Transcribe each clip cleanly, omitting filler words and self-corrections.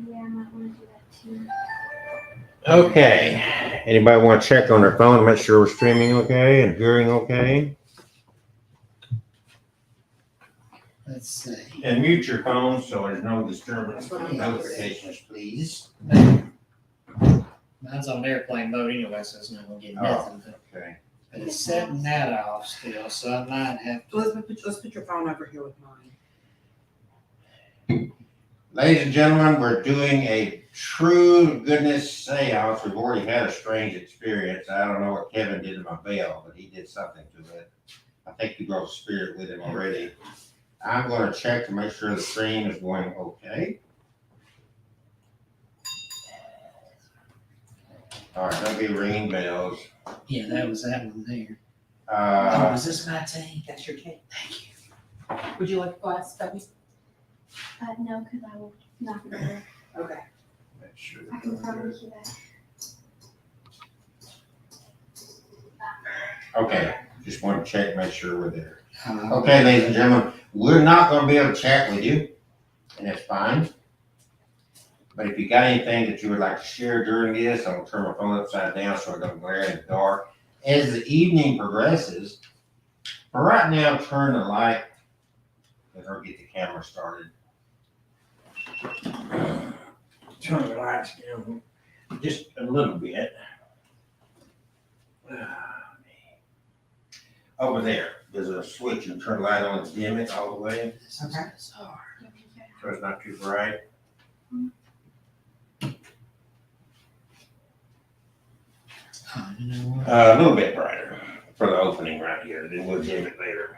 Yeah, I might want to do that too. Okay. Anybody want to check on their phone, make sure we're streaming okay and hearing okay? Let's see. And mute your phone so there's no disturbance. Notifications, please. Mine's on airplane mode anyway, so it's not gonna get nothing. Okay. But it's setting that off still, so I might have to. Let's put your phone over here with mine. Ladies and gentlemen, we're doing a true goodness seance. We've already had a strange experience. I don't know what Kevin did to my bell, but he did something to it. I think he brought a spirit with him already. I'm going to check to make sure the stream is going okay. All right, there'll be ringing bells. Yeah, that was that one there. Oh, is this my team? That's your cake. Thank you. Would you like a glass, Debbie? No, because I will knock it over. Okay. Make sure I can promise you that. Okay, just want to check, make sure we're there. Uh, Okay, ladies and gentlemen, we're not going to be able to chat with you, and that's fine. But if you got anything that you would like to share during this, I'm going to turn my phone upside down so it doesn't glare in the dark. As the evening progresses, for right now, turn the light. Let her get the camera started. Turn the lights down just a little bit. Over there, there's a switch and turn the light on and dim it all the way, this is Okay. bizarre. so it's not too bright. Oh, you know what? A little bit brighter for the opening right here, then we'll dim it later.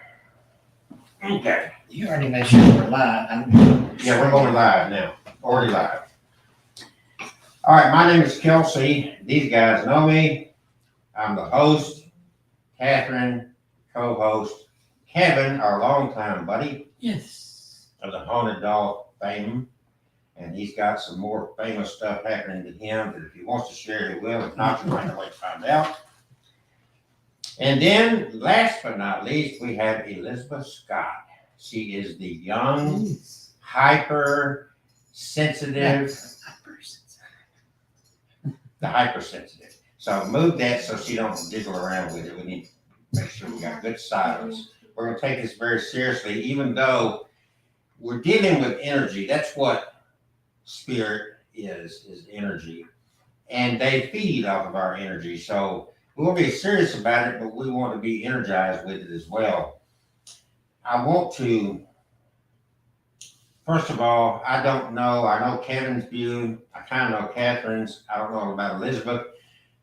Okay. You already made sure we're live. Yeah, we're going live now, already live. All right, my name is Kelsey. These guys know me. I'm the host, Catherine, co-host, Kevin, our longtime buddy Yes. of the Haunted Doll fame. And he's got some more famous stuff happening to him that if he wants to share, he will. If not, you might not wait to find out. And then, last but not least, we have Elizabeth Scott. She is the young, hypersensitive, the hypersensitive. So move that so she don't jiggle around with it. We need to make sure we got good silence. We're going to take this very seriously, even though we're dealing with energy. That's what spirit is energy. And they feed off of our energy. So we'll be serious about it, but we want to be energized with it as well. I want to, first of all, I don't know. I know Kevin's view. I kind of know Catherine's. I don't know about Elizabeth.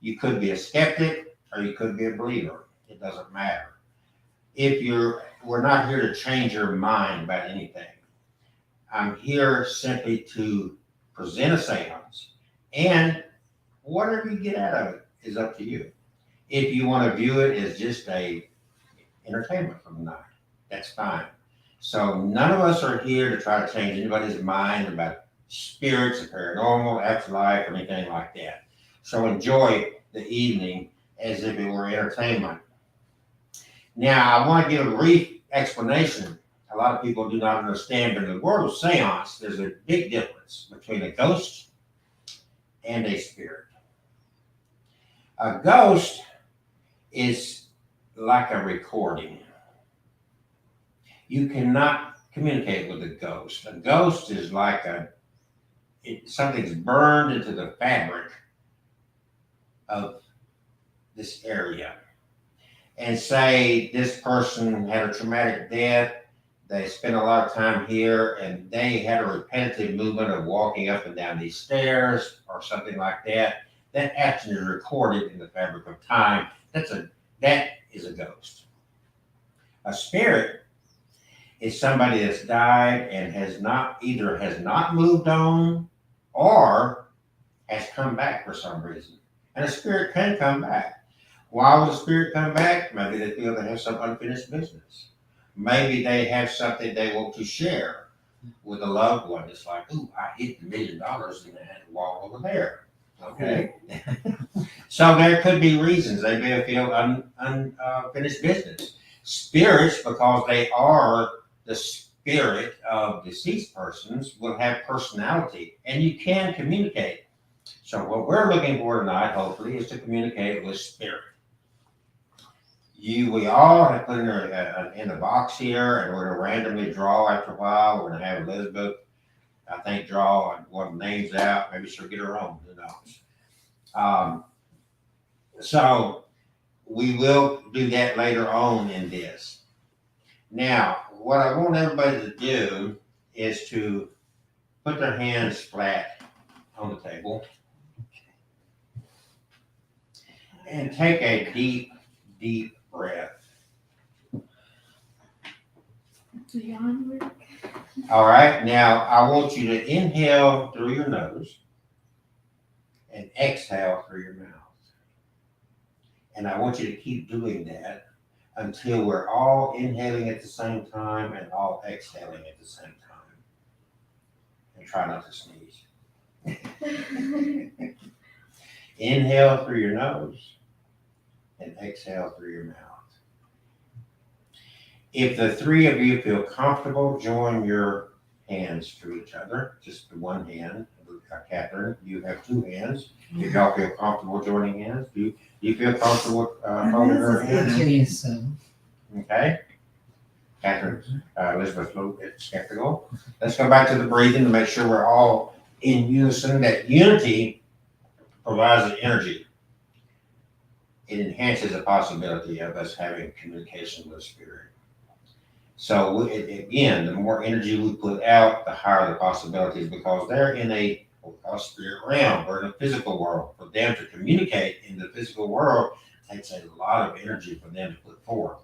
You could be a skeptic or you could be a believer. It doesn't matter. We're not here to change your mind about anything. I'm here simply to present a seance, and whatever you get out of it is up to you. If you want to view it as just a entertainment for the night, that's fine. So none of us are here to try to change anybody's mind about spirits, the paranormal, afterlife, or anything like that. So enjoy the evening as if it were entertainment. Now, I want to give a brief explanation. A lot of people do not understand, but in the world of seance, there's a big difference between a ghost and a spirit. A ghost is like a recording. You cannot communicate with a ghost. A ghost is like something's burned into the fabric of this area. And say this person had a traumatic death, they spent a lot of time here, and they had a repetitive movement of walking up and down these stairs or something like that. That action is recorded in the fabric of time. That is a ghost. A spirit is somebody that's died and has not moved on or has come back for some reason. And a spirit can come back. Why would a spirit come back? Maybe they feel they have some unfinished business. Maybe they have something they want to share with a loved one. It's like, ooh, I hit $1 million in that wall over there. Okay. So there could be reasons. They may feel unfinished business. Spirits, because they are the spirit of deceased persons will have personality, and you can communicate. So what we're looking for tonight, hopefully, is to communicate with spirit. We all have put in a box here, and we're gonna randomly draw after a while. We're gonna have Elizabeth, I think, draw one of the names out. Maybe she'll get her own, who knows? So we will do that later on in this. Now, what I want everybody to do is to put their hands flat on the table and take a deep, deep breath. Yawn work. All right, now I want you to inhale through your nose and exhale through your mouth. And I want you to keep doing that until we're all inhaling at the same time and all exhaling at the same time. And try not to sneeze. Inhale through your nose and exhale through your mouth. If the three of you feel comfortable, join your hands to each other, just the one hand. Catherine, you have two hands. If y'all feel comfortable joining hands, do you feel comfortable holding her hand? Yes, so. Okay. Catherine, Elizabeth's a little bit skeptical. Let's go back to the breathing to make sure we're all in unison. That unity provides the energy. It enhances the possibility of us having communication with spirit. So again, the more energy we put out, the higher the possibilities, because they're in a spirit realm. We're in a physical world. For them to communicate in the physical world takes a lot of energy for them to put forth.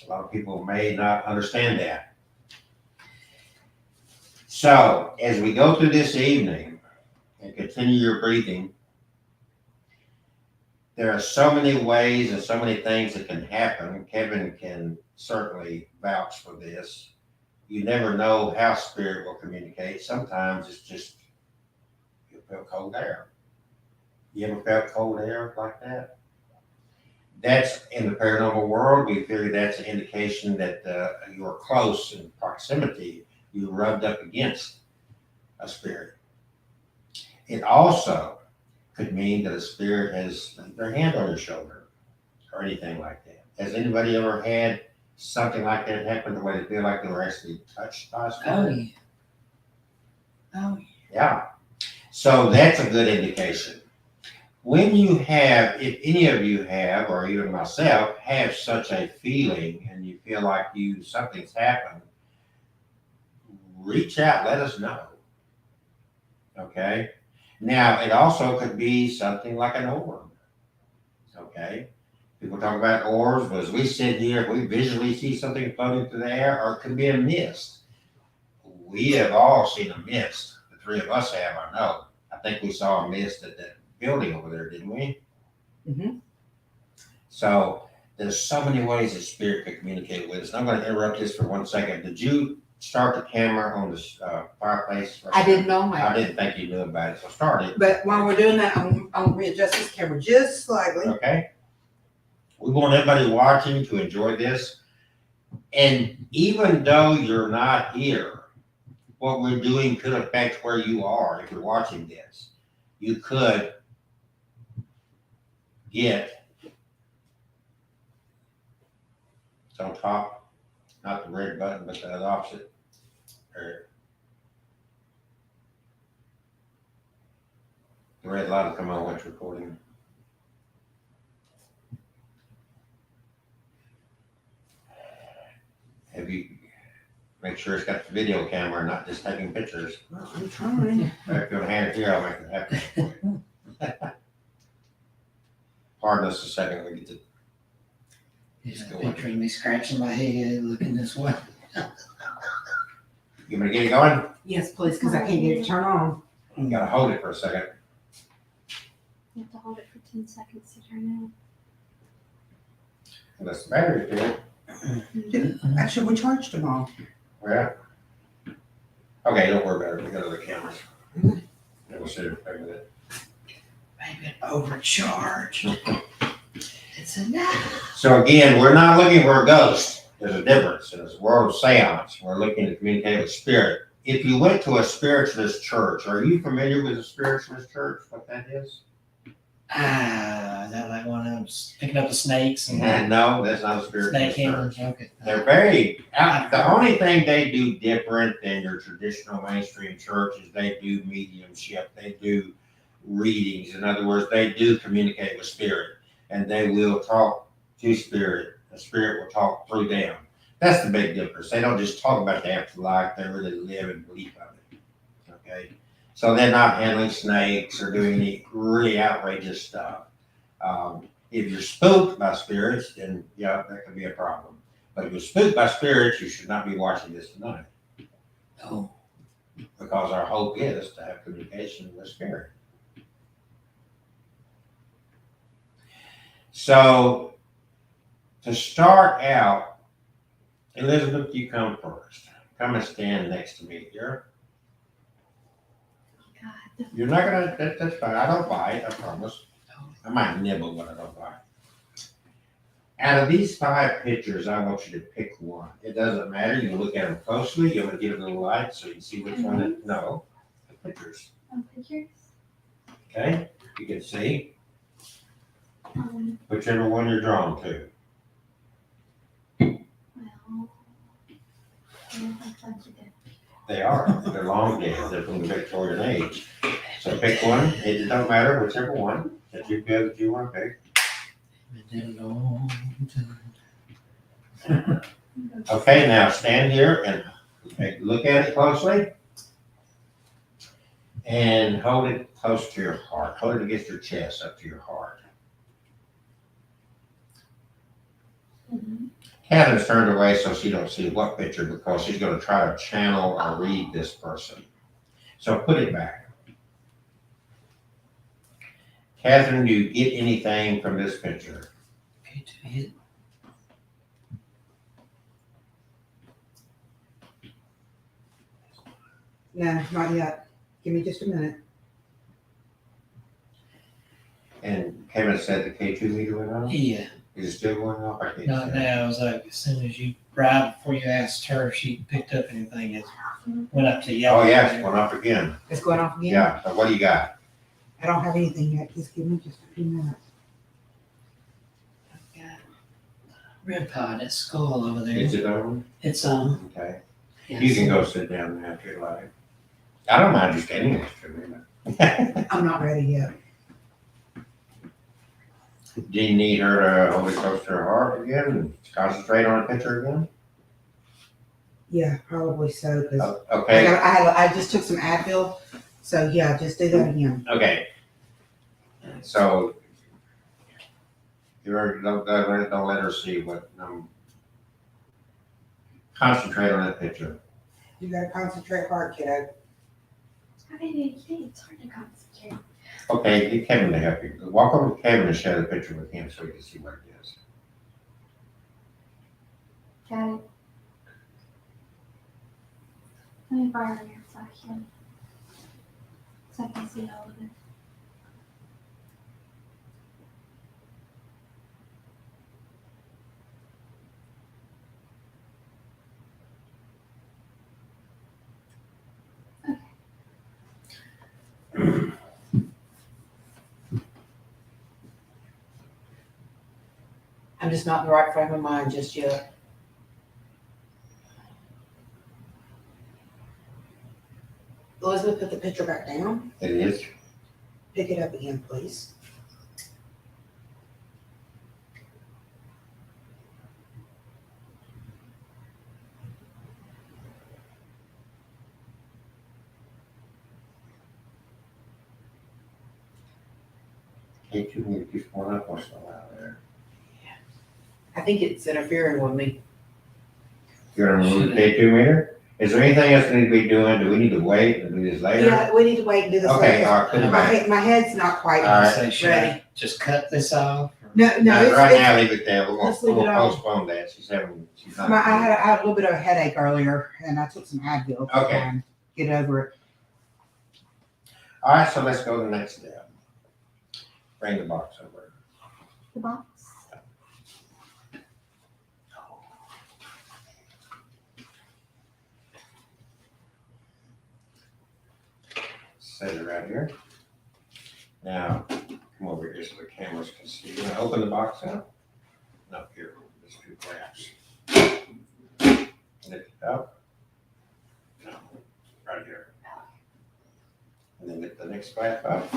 A lot of people may not understand that. So as we go through this evening and continue your breathing, there are so many ways and so many things that can happen. Kevin can certainly vouch for this. You never know how spirit will communicate. Sometimes it's just you feel cold air. You ever felt cold air like that? That's in the paranormal world. We figure that's an indication that you're close in proximity. You rubbed up against a spirit. It also could mean that a spirit has their hand on your shoulder or anything like that. Has anybody ever had something like that happen the way they feel like they were actually touched by a spirit? Oh, yeah. Oh, yeah. Yeah. So that's a good indication. When you have, if any of you have, or even myself, have such a feeling and you feel like something's happened, reach out, let us know. Okay? Now, it also could be something like an orb. Okay? People talk about orbs, but as we sit here, we visually see something floating through the air, or it could be a mist. We have all seen a mist. The three of us have, I know. I think we saw a mist at that building over there, didn't we? Mm-hmm. So there's so many ways that spirit could communicate with us. I'm going to interrupt this for 1 second. Did you start the camera on the fireplace? I didn't know I my, didn't think you knew about it, so start it. but while we're doing that, I'll readjust this camera just slightly. Okay. We want everybody watching to enjoy this. And even though you're not here, what we're doing could affect where you are if you're watching this. You could get, it's on top, not the red button, but the opposite. Or the red light will come on when it's recording. Have you, make sure it's got the video camera, not just taking pictures. Well, I'm trying. If you'll hand it here, I'll make it happen. Pardon us a second, we get to, Just picturing me scratching my head, looking this way. you want me to get it going? Yes, please, because I can't get it to turn on. You gotta hold it for a second. You have to hold it for 10 seconds to turn Unless the battery's dead. Actually, we charged them all. Yeah. Okay, don't worry about it, we got other cameras. And we'll sit and play with it. Maybe an overcharged. It's enough. So again, we're not looking for a ghost. There's a difference. In this world of seance, we're looking to communicate with spirit. If you went to a spiritualist church, are you familiar with a spiritualist church, what that is? Is that like one of them picking up the snakes and No, that's not a snake spiritualist church. handlers? Okay. They're very, the only thing they do different than your traditional mainstream church is they do mediumship, they do readings. In other words, they do communicate with spirit, and they will talk to spirit. The spirit will talk through them. That's the big difference. They don't just talk about the afterlife, they really live and believe of it. Okay? So they're not handling snakes or doing any really outrageous stuff. If you're spooked by spirits, then yeah, that could be a problem. But if you're spooked by spirits, you should not be watching this tonight. Oh, Because our hope is to have communication with spirit. So to start out, Elizabeth, you come first. Come and stand next to me here. God. You're not gonna, that's fine. I don't bite, I promise. I might nibble, but I don't bite. Out of these 5 pictures, I want you to pick one. It doesn't matter. You can look at them closely. You want to give it a little light so you can see which one. No, the pictures. Oh, pictures? Okay, you can see Um, whichever one you're drawn to. well, I don't think that's a good. They are. They're long dead. They're from the Victorian age. So pick one. It don't matter, whichever one that you feel that you want to pick. been a long time. Okay, now stand here and look at it closely. And hold it close to your heart. Hold it against your chest, up to your heart. Mhm. Catherine's turned away so she don't see what picture because she's going to try to channel or read this person. So put it back. Catherine, do you get anything from this picture? Okay, to hit. No, not yet. Give me just a minute. And Kevin said the K2 meter went off? Yeah, Is it still going off? I can't not say. now. It was like as soon as you, right before you asked her if she picked up anything, it went up to yellow. Oh, yeah, it's going off again. It's going off again? Yeah, so what do you got? I don't have anything yet. Just give me just a few minutes. I've got red pot, that skull over there. Is it on? It's Okay. yeah, You can go sit down now if you like. I don't mind you standing next to me. But I'm not ready yet. do you need her to hold it close to her heart again and concentrate on the picture again? Yeah, probably so. 'Cause Okay, I just took some Advil. So yeah, just do that again. okay. So don't let her see what, concentrate on that picture. You gotta concentrate hard, kiddo. I mean, it's hard to concentrate. Okay, get Kevin to help you. Walk over to Kevin and share the picture with him so he can see what it is. Got it. Let me borrow your flashlight. So I can see all of it. I'm just not in the right frame of mind just yet. Elizabeth, put the picture back down. It is. Pick it up again, please. Hey, you need to keep one up once in a while there. I think it's interfering with me. You're gonna remove the K2 meter? Is there anything else we need to be doing? Do we need to wait and do this later? Yeah, we need to wait and do this Okay, later. all right, put it back. My head's not quite All right. say, should ready. I just cut this off? Or- No, Right it's, now, leave it there. We're let's leave gonna it on. postpone that. She's not. I had a little bit of a headache earlier, and I took some Advil to Okay. try and get over it. All right, so let's go to the next step. Bring the box over. The box. Set it right here. Now, come over here so the cameras can see. You wanna open the box up? No, here, there's two flaps. Lift it up. No, right here. And then lift the next flap up.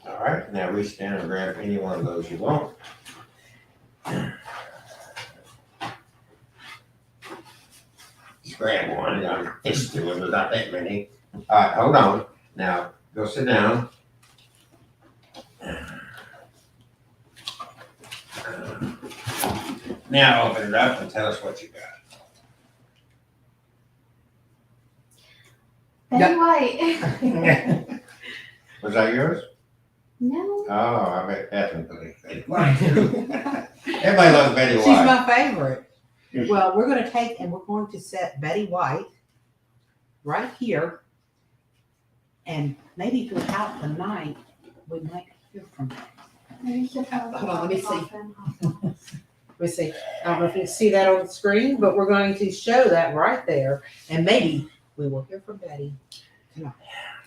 All right, now reach down and grab any one of those you want. Just grab one, I'm fist to it, there's not that many. All right, hold on. Now, go sit down. Now open it up and tell us what you got. Betty White. Was that yours? No. Oh, I bet Catherine put it. Betty White too. Everybody loves Betty She's White. my favorite. Well, we're gonna take and we're going to set Betty White right here. And maybe throughout the night, we might hear from her. Maybe you should have Hold on, let me see. often. Let me see. I don't know if you can see that on the screen, but we're going to show that right there. And maybe we will hear from Betty.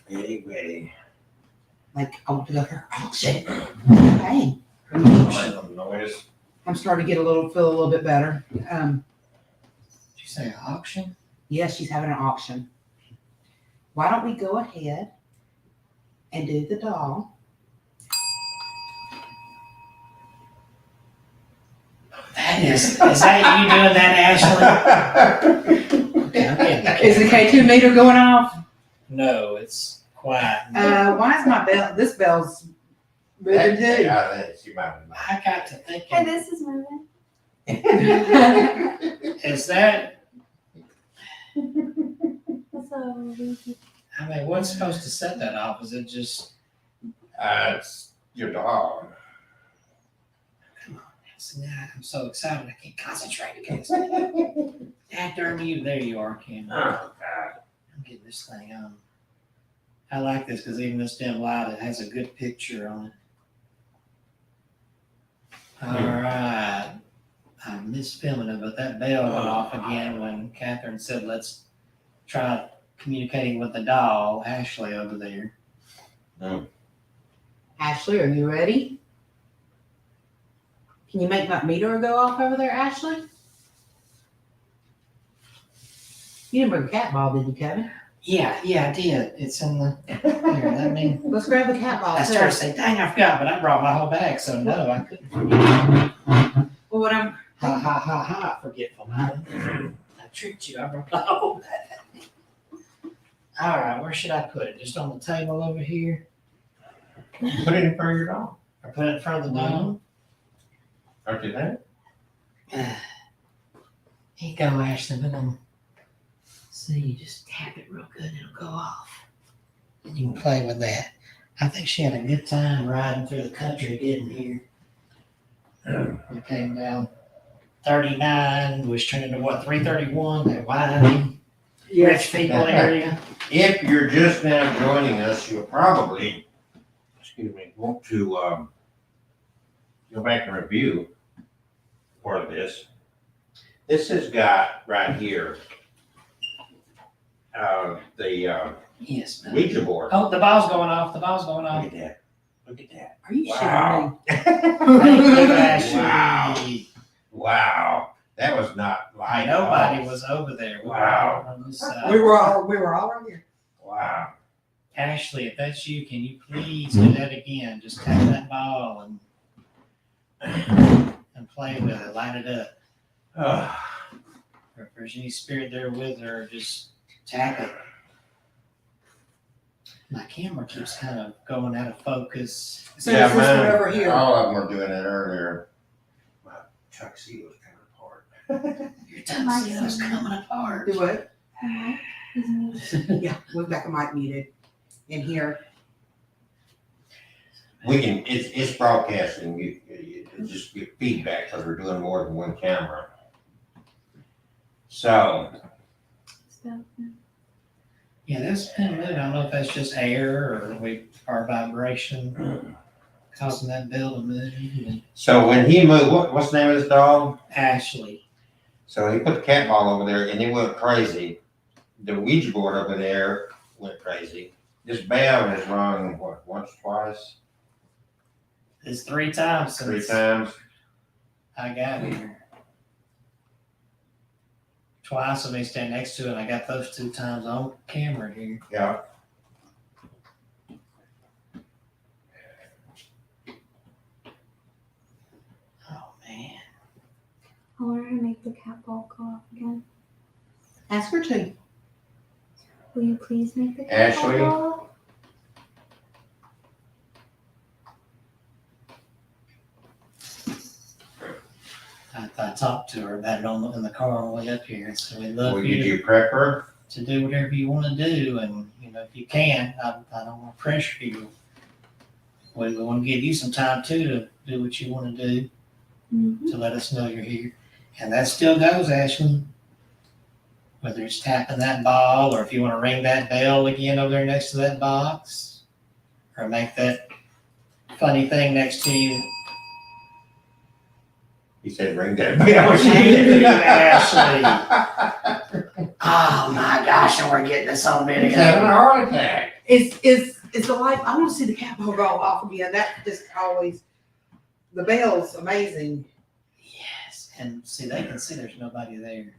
Betty. Like, I want to go to her auction. Hey. Noise. I'm starting to feel a little bit better. Did you say auction? Yes, she's having an auction. Why don't we go ahead and do the doll? Is that you doing that, Ashley? Is the K2 meter going off? No, it's quiet. Why is my bell? This bell's moving too. Yeah, she might have. I got to Hey, thinking, this is moving. is that, So I mean, what's supposed to set that off? Is it just, It's your dog. see, now I'm so excited I can't concentrate against after you, there you are, Kim. Oh, God. I'm getting this thing on. I like this because even this dim light, it has a good picture on it. All right. I missed filming it, but that bell went off again when Catherine said, let's try communicating with the doll, Ashley over there. Ashley, are you ready? Can you make that meter go off over there, Ashley? You didn't bring a cat ball, did you, Kevin? Yeah, I did. It's in the, here, let me, Let's grab the cat ball. I started to say, dang, I forgot, but I brought my whole bag, so no, I couldn't forget. Well, what I'm Ha, forgetful. I tricked you, I brought the whole bag. All right, where should I put it? Just on the table over here? Put it in front of your dog. Or put it in front of the dog? Aren't you there? Here you go, Ashley. We're gonna see, you just tap it real good, it'll go off. And you can play with that. I think she had a good time riding through the country getting here. We came down 39, was turning to what, 331, that winding rich people area. If you're just now joining us, you'll probably, want to go back and review part of this. This has got right here the Yes, man. Ouija board. Oh, the ball's going off, Look at that. Look at that. Are you Wow. Thank you, Ashley. Wow. Wow. That was not light. at all. Nobody was over there. We were Wow. over on this showing? side. We were all right here. Wow. Ashley, if that's you, can you please do that again? Just tap that ball and play with it, light it up. Or if there's any spirit there with her, just tap it. My camera keeps kind of going out of focus. So is this one over here? All of them were doing it earlier. My tuxedo's coming apart. Your tuxedo's coming apart. Do what? He's muted. Yeah, we've got the mic muted in here. We can, it's broadcasting, you just get feedback because we're doing more than one camera. So, Yeah, that's kind of moving. I don't know if that's just air or vibration causing that bell to move. so when he moved, what's the name of this dog? Ashley. So he put the cat ball over there and it went crazy. The Ouija board over there went crazy. This bell has rung, what, once, twice, It's 3 times three since times? I got here. Twice of me standing next to it. I got those 2 times on camera here. Yeah. Oh man. I want her to make the cat ball go off again. Ask her to. Will you please make the cat Ashley? ball go off? I talked to her about it in the car on the way up here, and so we'd love Well, for you did you prep her? to do whatever you want to do, and if you can, I don't want to pressure you. We want to give you some time too to do what you want to do, Mhm. to let us know you're here, and that still goes, Ashley. Whether it's tapping that ball, or if you want to ring that bell again over there next to that box, or make that funny thing next to you. He said, ring that bell. Ashley. Oh my gosh, and we're getting this on He's having a video. heart attack. Is the light? I want to see the cat ball go off again. That just always. The bell's amazing. Yes, and see, they can see there's nobody there.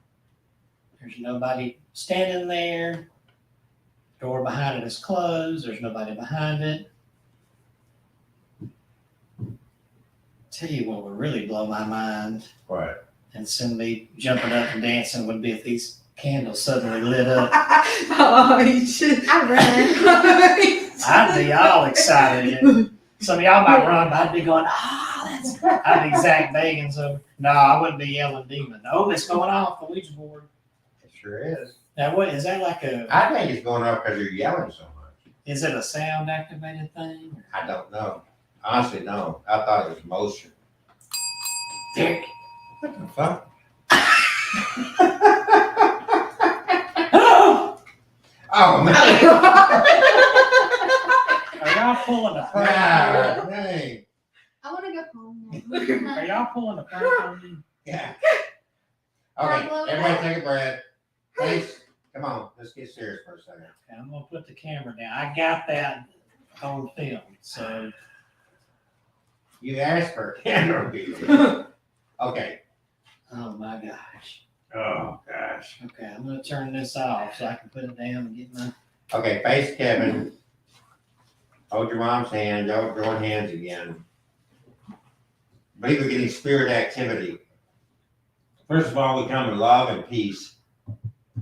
There's nobody standing there. Door behind it is closed. There's nobody behind it. Tell you what would really blow my mind What? and send me jumping up and dancing would be if these candles suddenly lit up. Oh, you should. I ran. I'd be all excited. Some of y'all might run, but I'd be going, that's. I'd be Zach Bagans. So no, I wouldn't be yelling demon. Oh, it's going off the Ouija board. It sure is. Now, what is that like a? I think it's going up because you're yelling so much. Is it a sound activated thing? I don't know. Honestly, no. I thought it was motion. Derek. What the fuck? Oh, man. Are y'all pulling the prank? God, dang. I want to go home now. Are y'all pulling the prank on me? Yeah. Okay, everybody take a breath. Please, come on, let's get serious for a second. Okay, I'm gonna put the camera down. I got that on film, so You asked for a camera view. Okay. oh my gosh. Oh, gosh. Okay, I'm gonna turn this off so I can put it down and get my. Okay, face Kevin. Hold your mom's hand. Y'all join hands again. Believe we're getting spirit activity. First of all, we come in love and peace.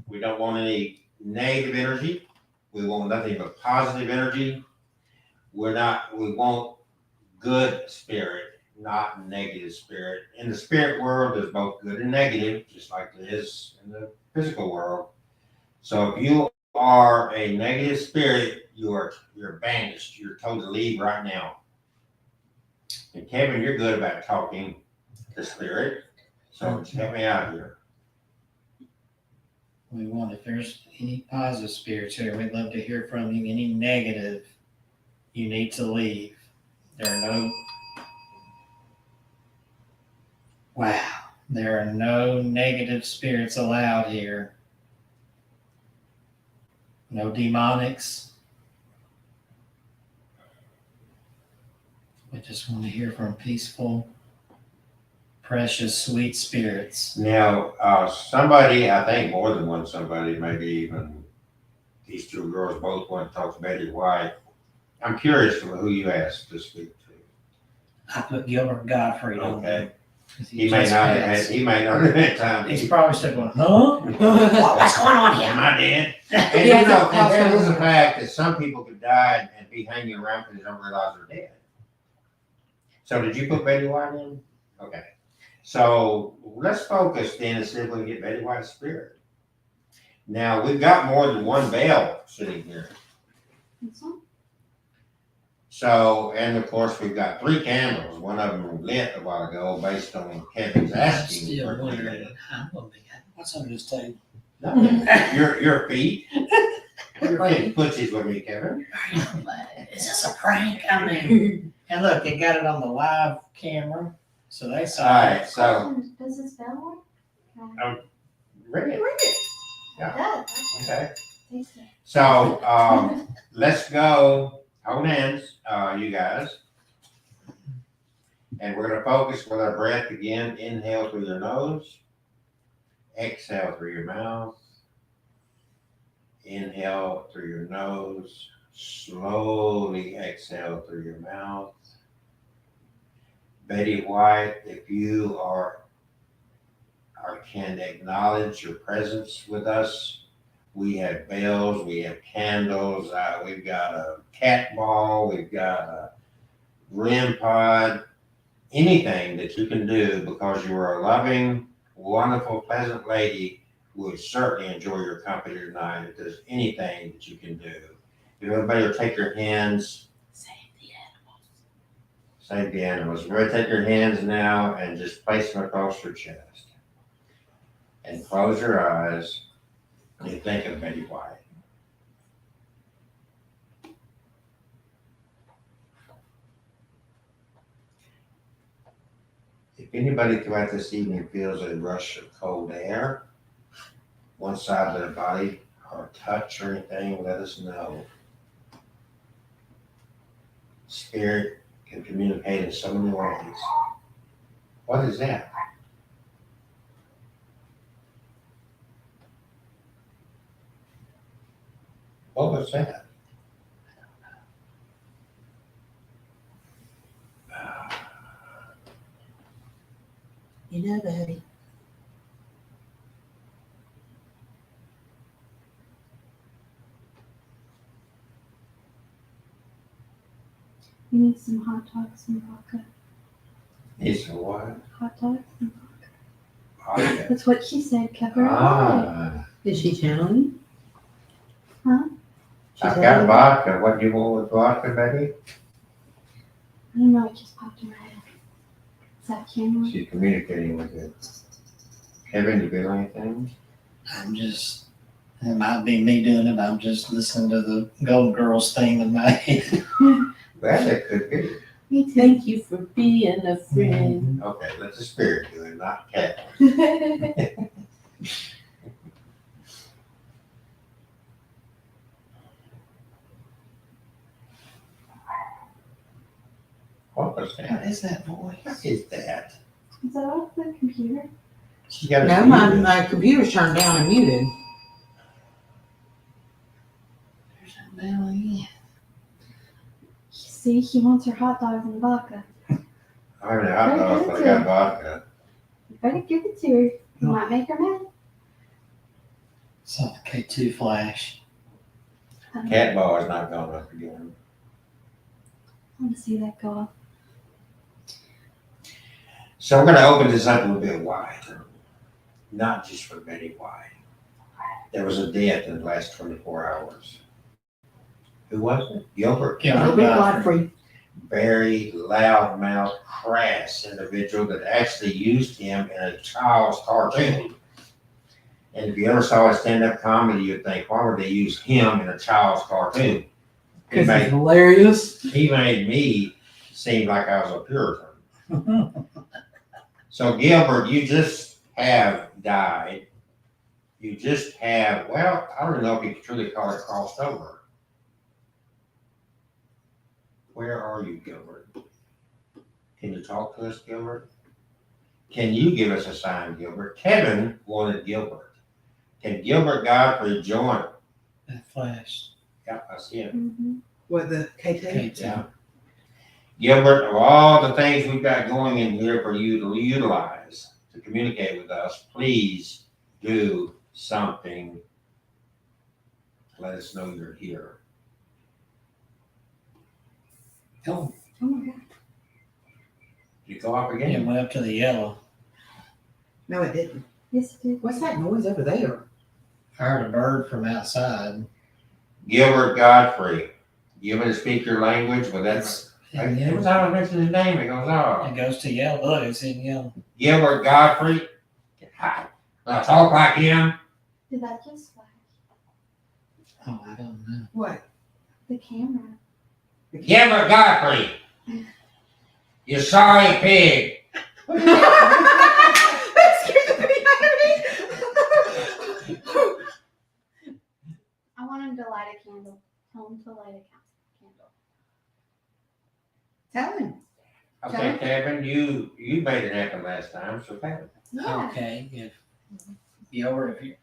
We don't want any negative energy. We want nothing but positive energy. We want good spirit, not negative spirit. In the spirit world, there's both good and negative, just like there is in the physical world. So if you are a negative spirit, you're banished. You're told to leave right now. And Kevin, you're good about talking to spirit, so just help me out here. We want, if there's any positive spirits here, we'd love to hear from you. Any negative, you need to leave. There are no negative spirits allowed here. No demonics. We just want to hear from peaceful, precious, sweet spirits. Now, somebody, I think more than one somebody, maybe even these two girls both want to talk to Betty White. I'm curious who you asked to speak to. I put Gilbert Gottfried on there. Okay. 'Cause He may not have had, he may not have had time. He's probably still going, huh? What's going on here? Am I dead? And Yeah, you know, that's and there is awesome. a fact that some people could die and be hanging around because they don't realize they're dead. So did you put Betty White in? Okay. So let's focus then and see if we can get Betty White's spirit. Now, we've got more than one bell sitting here. This one? So, and of course, we've got 3 candles. One of them lit a while ago based on Kevin's I'm asking. still for it to be wondering lit. how I'm going to be. What's under this table? Nothing. Your feet. Your feet pussies with me, Kevin. Is this a prank? I mean, and look, they got it on the live camera, so they saw All right, it. so Does this bell work? Okay. ring it. Ring it. It does. Okay. Taste it. So, let's go, hold hands, you guys. And we're gonna focus with our breath again. Inhale through your nose. Exhale through your mouth. Inhale through your nose. Slowly exhale through your mouth. Betty White, if you can acknowledge your presence with us, we have bells, we have candles, we've got a cat ball, we've got a REM pod, anything that you can do because you are a loving, wonderful, pleasant lady who would certainly enjoy your company tonight. If there's anything that you can do, if everybody will take your hands. Save the animals. We're going to take your hands now and just place them across your chest. And close your eyes and think of Betty White. If anybody throughout this evening feels a rush of cold air, one side of their body, or touch or anything, let us know. Spirit can communicate in so many ways. What is that? What was that? You know, Betty. You need some hot dogs and vodka. It's a what? Hot dogs and vodka. Vodka. That's what she said. Kept her away. Ah, Is she telling you? Huh? I've got vodka. What do you want with vodka, Betty? I don't know. It just popped in my head. Is that camera? She's communicating with you. Kevin, you feel anything? I'm just, it might be me doing it. I'm just listening to the Gold Girls theme in my head. Well, it could be. Me too. Thank you for being a friend. Okay, let the spirit do it, not Kevin. What was What that? is that voice? What is that? Is that off the computer? She got No, a my computer's turned down and muted. There's that bell again. See, he wants her hot dogs and vodka. I haven't had hot dogs, but I got vodka. You better give it to her. You might make her mad. Saw the K2 flash. Cat ball is not going up again. I want to see that go off. So we're going to open this up a little bit wider, not just for Betty White. There was a death in the last 24 hours. Who was it? Gilbert. Gilbert Godfrey. Very loudmouth, crass individual that actually used him in a child's cartoon. And if you ever saw a stand-up comedy, you'd think, why would they use him in a child's cartoon? Because it's hilarious. He made me seem like I was a Puritan. So Gilbert, you just have died. You just have, well, I don't know if you could truly call it crossed over. Where are you, Gilbert? Can you talk to us, Gilbert? Can you give us a sign, Gilbert? Kevin wanted Gilbert. Can Gilbert Godfrey join? That flash. Yeah, I see him. Mm-hmm. What, the K2? K2. Yeah. Gilbert, of all the things we've got going in here for you to utilize to communicate with us, please do something. Let us know you're here. Oh, Oh my God. You go up it again? went up to the yellow. No, it didn't. Yes, it did. What's that noise over there? I heard a bird from outside. Gilbert Godfrey. You want me to speak your language? Well, that's, And every time I mention his name, it goes off. it goes to yellow. Look, it's in yellow. Gilbert Godfrey. Hi. Now talk like him. Did that just flash? Oh, I don't know. What? The camera. Gilbert Godfrey. You sorry pig. That scared the penny out of me. I want to him to light a candle. Tell him to light a candle. Tell him. Okay, Kevin, you made it happen last time, so Kevin. Yeah. Okay, if if you,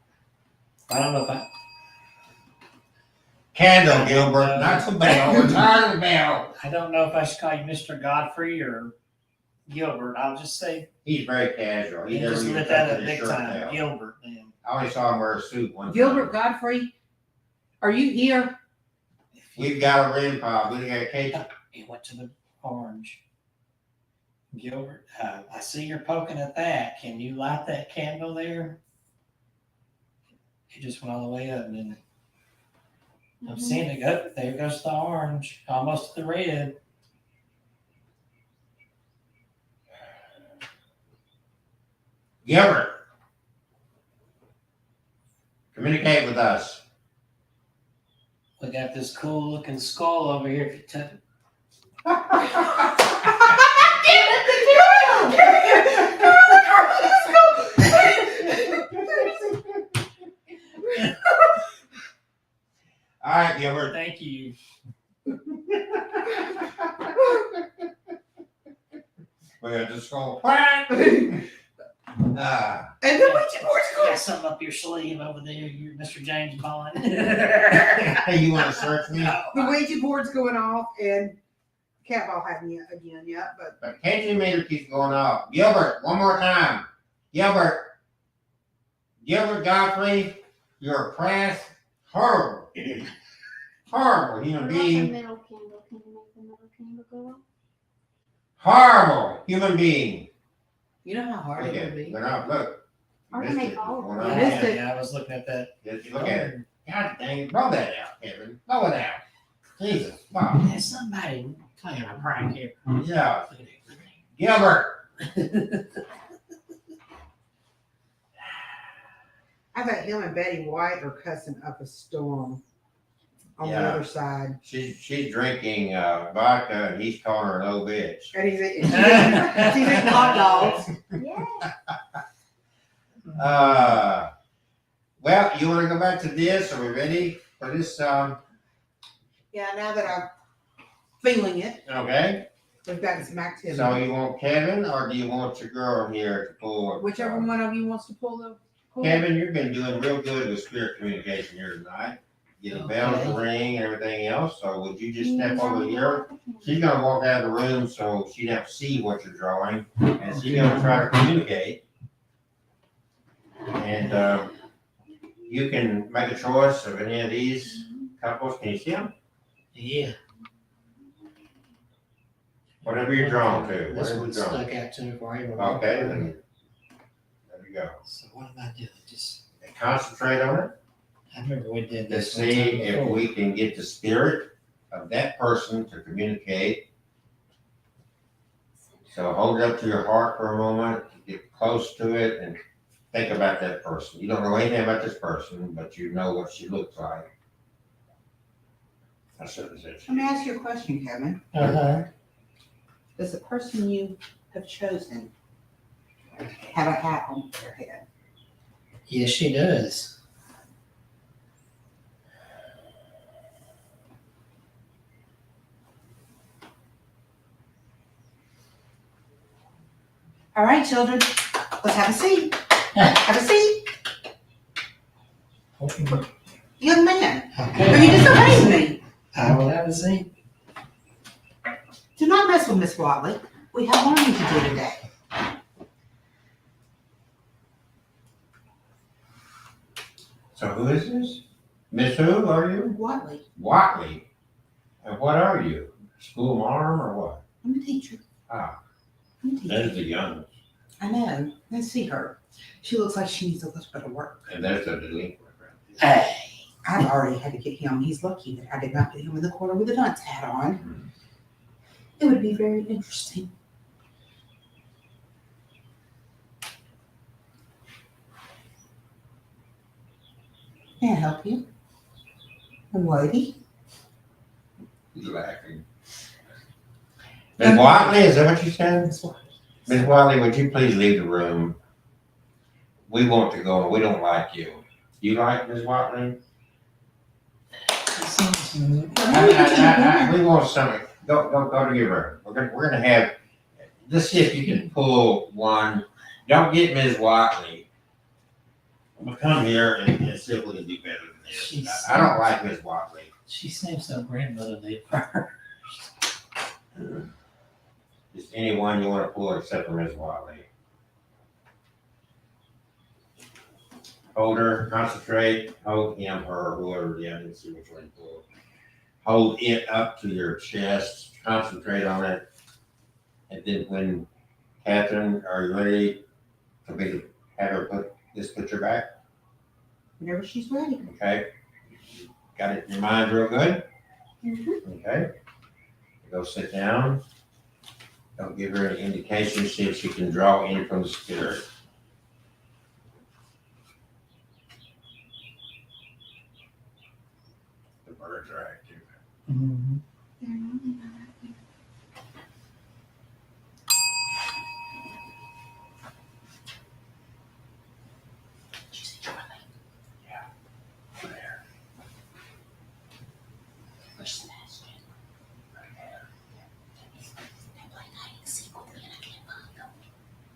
I don't know if I, Candle, Gilbert, not the bell. We're tired of the bell. I don't know if I should call you Mr. Godfrey or Gilbert. I'll just say, He's very casual. He and never just even let that took up his big shirt time, down. Gilbert then. I only saw him wear a suit one time. Gilbert Godfrey, are you here? If you- We've got a rim pop. We got a cake. He went to the orange. Gilbert, I see you're poking at that. Can you light that candle there? It just went all the way up, and then I'm seeing it go. There goes the orange, almost to the red. Gilbert, communicate with us. We got this cool looking skull over here. If you touch it. All right, Gilbert. Thank you. We got the skull. Ah, And the Ouija board's You going. got something up your sleeve over there. You're Mr. James Bond. you want to search me? The Ouija board's going off, and cat ball hadn't yet again yet, but The KG meter keeps going off. Gilbert, one more time. Gilbert. Gilbert Godfrey, you're a crass, horrible, horrible human What about the being. middle candle? Can you make the middle candle go off? Horrible human being. you know how hard Look it at would it. be. Went off. Look. You Or missed make it. all of Went them. off. You missed it. Yeah, I was looking at that. Just look at it. God dang it. Blow that out, Kevin. Blow it out. Jesus. Wow. There's somebody playing a prank here. Yeah. Look at it. Look Gilbert. I bet him and Betty White are cussing up a storm on the Yeah. other side. She's drinking vodka and he's calling her an old bitch. And he's eating hot dogs. Yeah. Well, you want to go back to this? Are we ready for this? Yeah, now that I'm feeling it, Okay. we've got some activity. So you want Kevin or do you want your girl here to pull? Whichever one of you wants to pull the pull. Kevin, you've been doing real good with spirit communication here tonight. Getting bells to ring and everything else. So would you just step over here? She's gonna walk out of the room so she don't see what you're drawing, and she's gonna try to communicate. And you can make a choice of any of these couples. Can you see them? Yeah. Whatever you're drawn to. This Whatever one you're drawn. stuck out to me before I even. Okay, then there we go. So what am I doing? Just And concentrate on it. I remember we did To this. one see time if before. we can get the spirit of that person to communicate. So hold it up to your heart for a moment, get close to it, and think about that person. You don't know anything about this person, but you know what she looks like. That's what it is. Let me ask you a question, Kevin. Uh-huh. Does the person you have chosen have a hat on their head? Yes, she does. All right, children, let's have a seat. Have a seat. Okay. Young man, are you disobeying me? I will have a seat. Do not mess with Miss Watley. We have learning to do today. So who is this? Miss who are you? Watley, Watley. And what are you? School marm or what? I'm a teacher. Ah, I'm a teacher. there's the young, I know. Let's see her. She looks like she needs a little bit of work. and there's the delinquent right there. Hey. I've already had to get him. He's lucky that I did not put him in the corner with a dunce hat on. It would be very interesting. May I help you? Lady? He's laughing. Miss Watley, is that what you said? Miss Watley. Miss Watley, would you please leave the room? We want to go, and we don't like you. You like Miss Watley? We want something, go to your room. We're gonna have, let's see if you can pull one. Don't get Ms. Watley. We'll come here and see if we can do better than this. I don't like Ms. Watley. She seems so grandmotherly at first. Just anyone you wanna pull except for Ms. Watley. Hold her, concentrate, hold him, her, whoever, yeah, I didn't see which one to pull. Hold it up to your chest, concentrate on it. And then when, Catherine, are you ready for me to have her put this picture back? Whenever she's ready. Okay? Got it in your mind real good? Mhm. Okay? Go sit down. Don't give her any indication, see if she can draw in from the spirit. The birds are active. Mm-hmm. They're really not active. There.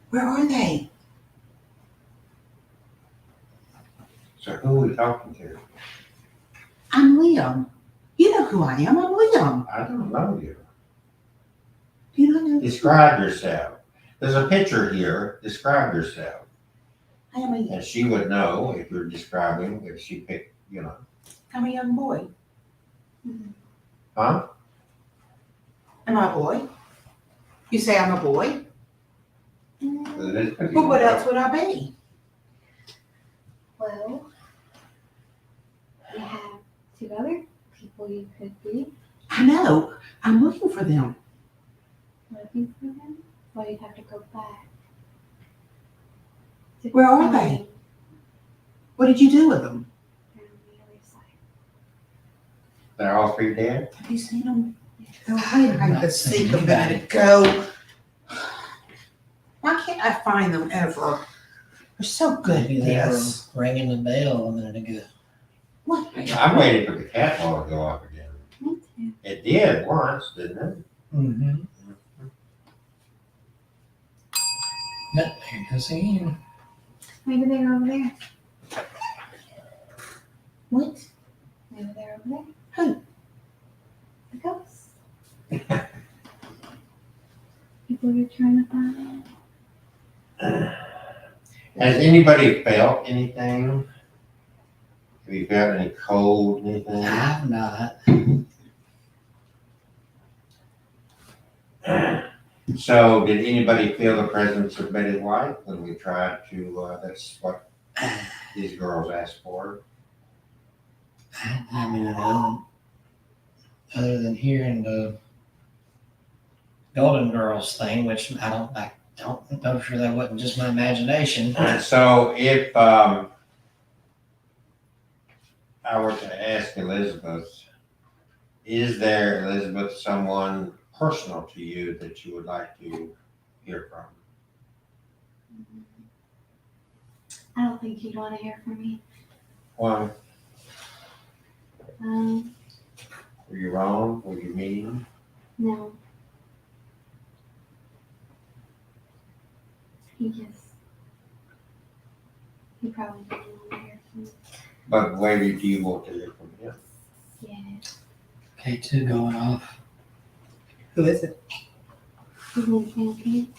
Where are they? So who are we talking to? I'm Liam. You know who I am. I'm Liam. I don't know you. Do you not know? Describe yourself. There's a picture here. Describe yourself. I am a, And she would know if you're describing, if she picked, I'm a young boy. huh? Am I a boy? You say I'm a boy? Mm, Well, what else would I be? Well, we have two other people you could be I know. I'm looking for them. looking for them. Well, you'd have to go back. to Where are find they? them. What did you do with them? They're on the other side. They're all three dead? Have you seen them? Yes. Oh, I had to see a minute ago. Why can't I find them ever? They're so good Maybe at they were this. ringing the bell a minute ago. What? I'm waiting for the cat ball to go off again. Me too. It did once, didn't it? Mm-hmm. But there it goes again. Maybe they're over there. What? Maybe they're over there. Who? The ghosts. People you're trying to find. Has anybody felt anything? Have you felt any cold, anything? I've not. So did anybody feel the presence of Betty White when we tried to, that's what these girls asked for? I mean, other than hearing the Golden Girls thing, which I don't know sure that wasn't just my imagination. So if, I were to ask Elizabeth, is there, Elizabeth, someone personal to you that you would like to hear from? I don't think you'd want to hear from me. Why? Were you wrong? Were you mean? No. He probably didn't want to hear from me. But maybe do you want to hear from him? Yeah. K2 going off. Who is it? His name's Anthony.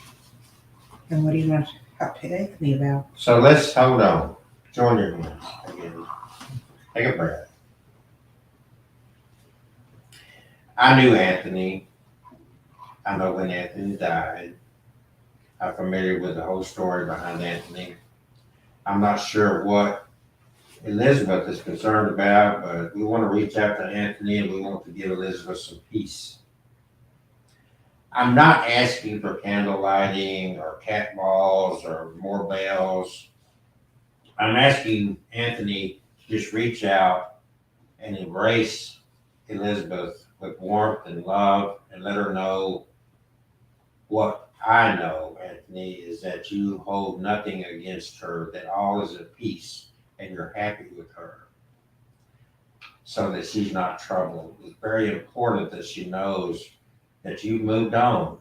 And what do you want to talk to Anthony about? So let's hold on. Join your hands again. Take a breath. I knew Anthony. I know when Anthony died. I'm familiar with the whole story behind Anthony. I'm not sure what Elizabeth is concerned about, but we want to reach out to Anthony and we want to give Elizabeth some peace. I'm not asking for candle lighting or cat balls or more bells. I'm asking Anthony to just reach out and embrace Elizabeth with warmth and love and let her know what I know, Anthony, is that you hold nothing against her, that all is at peace and you're happy with her. so that she's not troubled. It's very important that she knows that you've moved on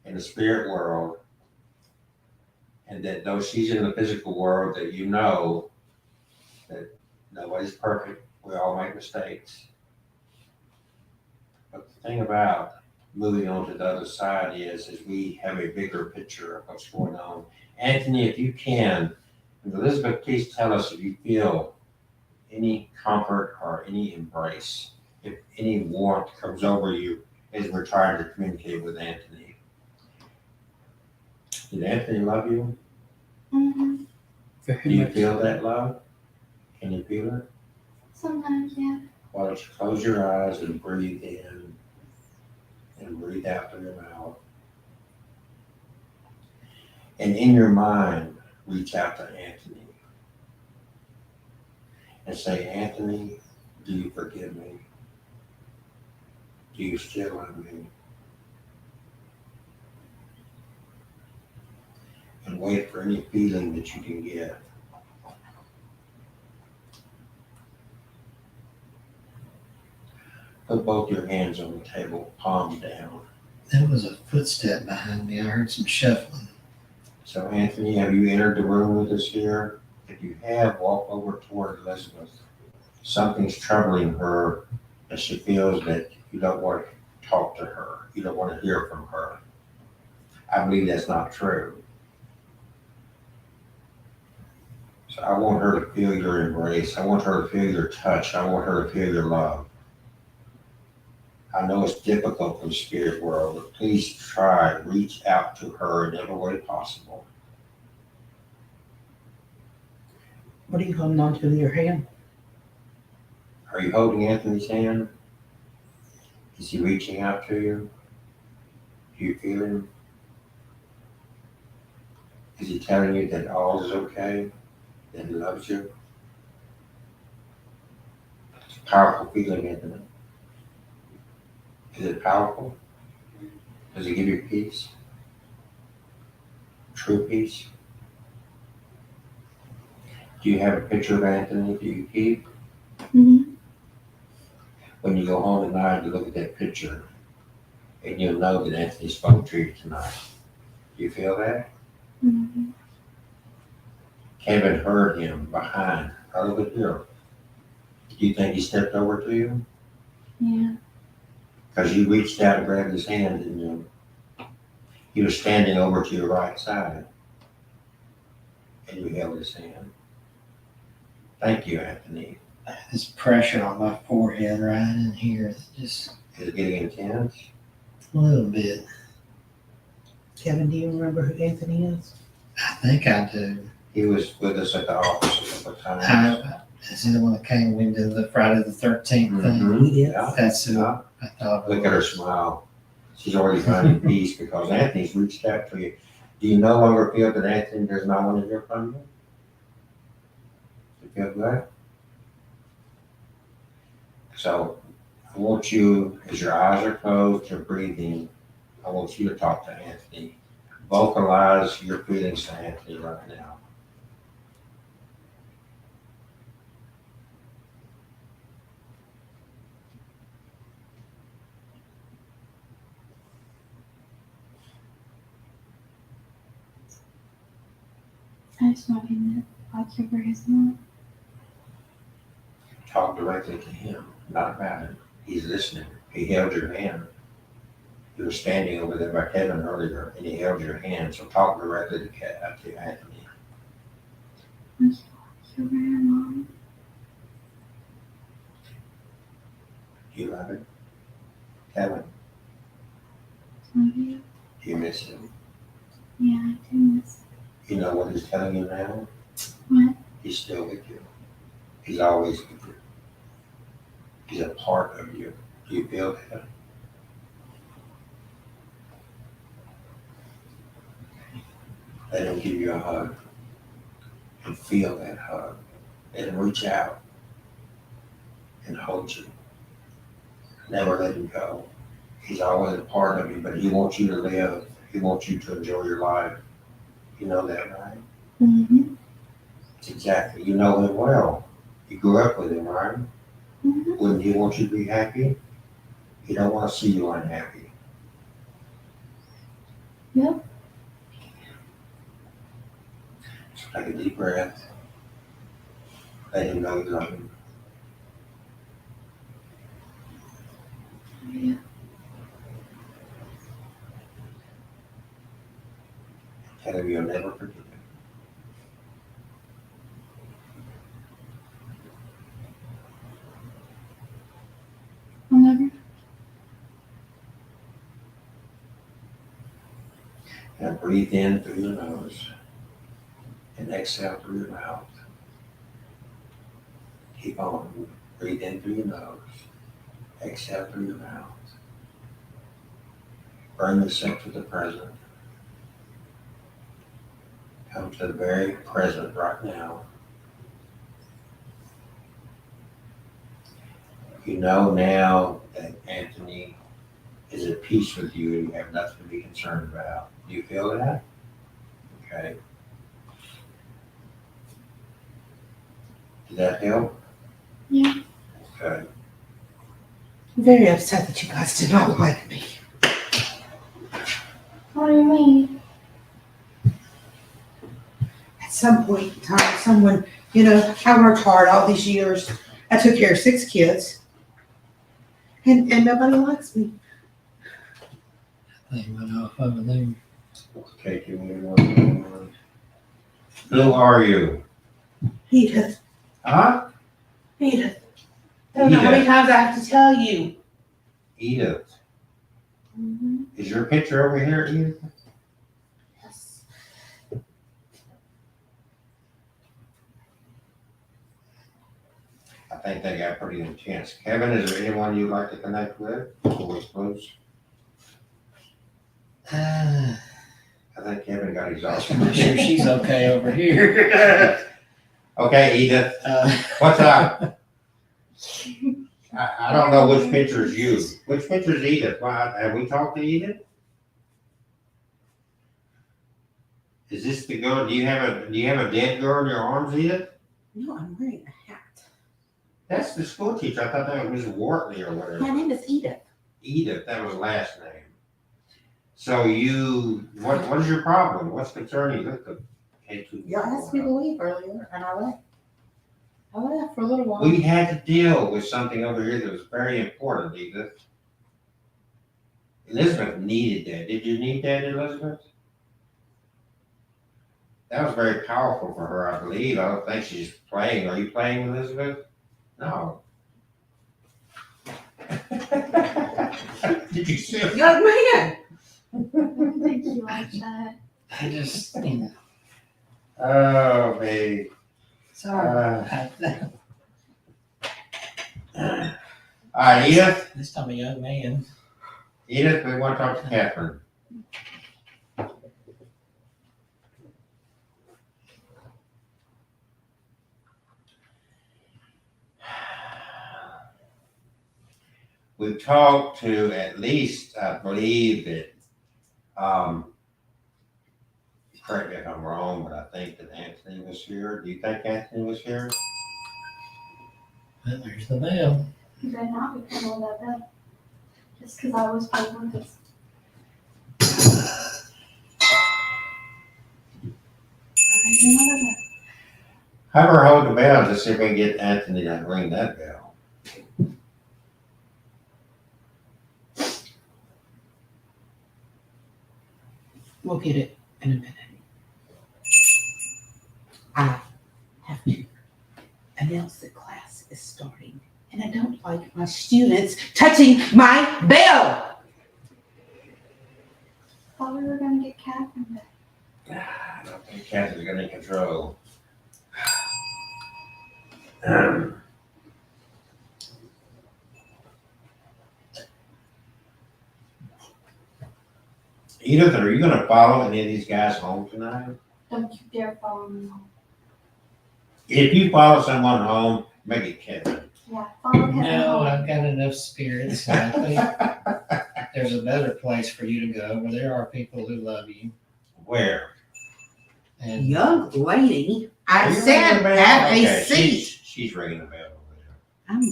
in the spirit world, and that though she's in the physical world, that you know that nobody's perfect. We all make mistakes. But the thing about moving on to the other side is we have a bigger picture of what's going on. Anthony, if you can, Elizabeth, please tell us if you feel any comfort or any embrace, if any warmth comes over you as we're trying to communicate with Anthony. Did Anthony love you? Mm-hmm. Do you feel that love? Can you feel it? Sometimes, yeah. Why don't you close your eyes and breathe in and breathe out through your mouth. And in your mind, reach out to Anthony and say, Anthony, do you forgive me? Do you still love me? And wait for any feeling that you can get. Put both your hands on the table, palms down. There was a footstep behind me. I heard some shuffling. So Anthony, have you entered the room with us here? If you have, walk over toward Elizabeth. Something's troubling her, and she feels that you don't want to talk to her. You don't want to hear from her. I believe that's not true. So I want her to feel your embrace. I want her to feel your touch. I want her to feel your love. I know it's difficult in the spirit world, but please try, reach out to her in every way possible. What are you holding on to with your hand? Are you holding Anthony's hand? Is he reaching out to you? Do you feel him? Is he telling you that all is okay? That he loves you? It's a powerful feeling, isn't it? Is it powerful? Does it give you peace? True peace? Do you have a picture of Anthony that you keep? Mm-hmm. When you go home tonight, you look at that picture and you'll know that Anthony spoke to you tonight. Do you feel that? Mm-hmm. Kevin heard him behind, right over here. Do you think he stepped over to you? Yeah. Because you reached out and grabbed his hand, didn't you? He was standing over to your right side, and you held his hand. Thank you, Anthony. This pressure on my forehead right in here is just Is it getting intense? a little bit. Kevin, do you remember who Anthony is? I think I do. He was with us at the office a couple of times. Is he the one that came into the Friday the 13th thing? Mhm. He is. Yeah. That's who Yeah. I thought it Look at her was. smile. She's already finding peace because Anthony's reached out to you. Do you no longer feel that Anthony does not want to hear from you? You feel good? So I want you, as your eyes are closed, you're breathing, I want you to talk to Anthony. Vocalize your feelings to Anthony right now. I just want him to like your his mom. Talk directly to him, not about him. He's listening. He held your hand. You were standing over there by Kevin earlier, and he held your hand. So talk directly to Anthony. Like your mom. Do you love it? Kevin, Love you. do you miss him? Yeah, I do miss. You know what he's telling you now? What? He's still with you. He's always with you. He's a part of you. Do you feel that? Let him give you a hug and feel that hug. Let him reach out and hold you. Never let him go. He's always a part of you, but he wants you to live. He wants you to enjoy your life. You know that, right? Mm-hmm. Exactly. You know him well. You grew up with him, right? Mhm. Wouldn't he want you to be happy? He don't want to see you unhappy. Yep. So take a deep breath. Let him know you love him. Yeah. Tell him you'll never forget him. I'll never. And breathe in through your nose and exhale through your mouth. Keep on. Breathe in through your nose. Exhale through your mouth. Bring yourself to the present. Come to the very present right now. You know now that Anthony is at peace with you and you have nothing to be concerned about. Do you feel that? Okay. Did that help? Yeah. Okay. I'm very upset that you guys did not like me. What do you mean? At some point in time, someone, you know, I worked hard all these years. I took care of 6 kids. And nobody likes me. They went off over there. Okay, give me one. Who are you? Edith, Huh? Edith. I don't know how many times I have to tell you. Edith. Mm-hmm. Is your picture over here, Edith? Yes. I think they got pretty intense. Kevin, is there anyone you'd like to connect with before we close? I think Kevin got exhausted. I'm sure she's okay over here. Okay, Edith, what's up? I don't know which picture's you. Which picture's Edith? Why, have we talked to Edith? Is this the girl? Do you have a dead girl in your arms, Edith? No, I'm wearing a hat. That's the school teacher. I thought that was Miss Wortley or My whatever. name is Edith. Edith, that was last name. So what is your problem? What's concerning you? Look, the K2. Y'all asked me to leave earlier, and I left. I left for a little while. We had to deal with something over here that was very important, Edith. Elizabeth needed that. Did you need that, Elizabeth? That was very powerful for her, I believe. I don't think she's playing. Are you playing, Elizabeth? No. Did you see it? Young man! I don't think you like that. I just, you know. Oh, babe. Sorry. All right, Edith. This time a young man. Edith, we want to talk to Catherine. We've talked to at least, I believe that, correct me if I'm wrong, but I think that Anthony was here. Do you think Anthony was here? Well, there's the bell. You better not be playing with that bell. Just because I was playing with it. Have her hold the bell to see if we can get Anthony to ring that bell. We'll get it in a minute. I have to announce that class is starting, and I don't like my students touching my bell. Thought we were gonna get Catherine back. I don't think Catherine's got any control. Edith, are you gonna follow any of these guys home tonight? Don't you dare follow me home. If you follow someone home, make it Kevin. Yeah, follow Kevin No, home. I've got enough spirits. I think there's a better place for you to go where there are people who love you. Where? And Young lady, Are I you said ringing the bell? have Okay, a seat. She's ringing the bell over there. I'm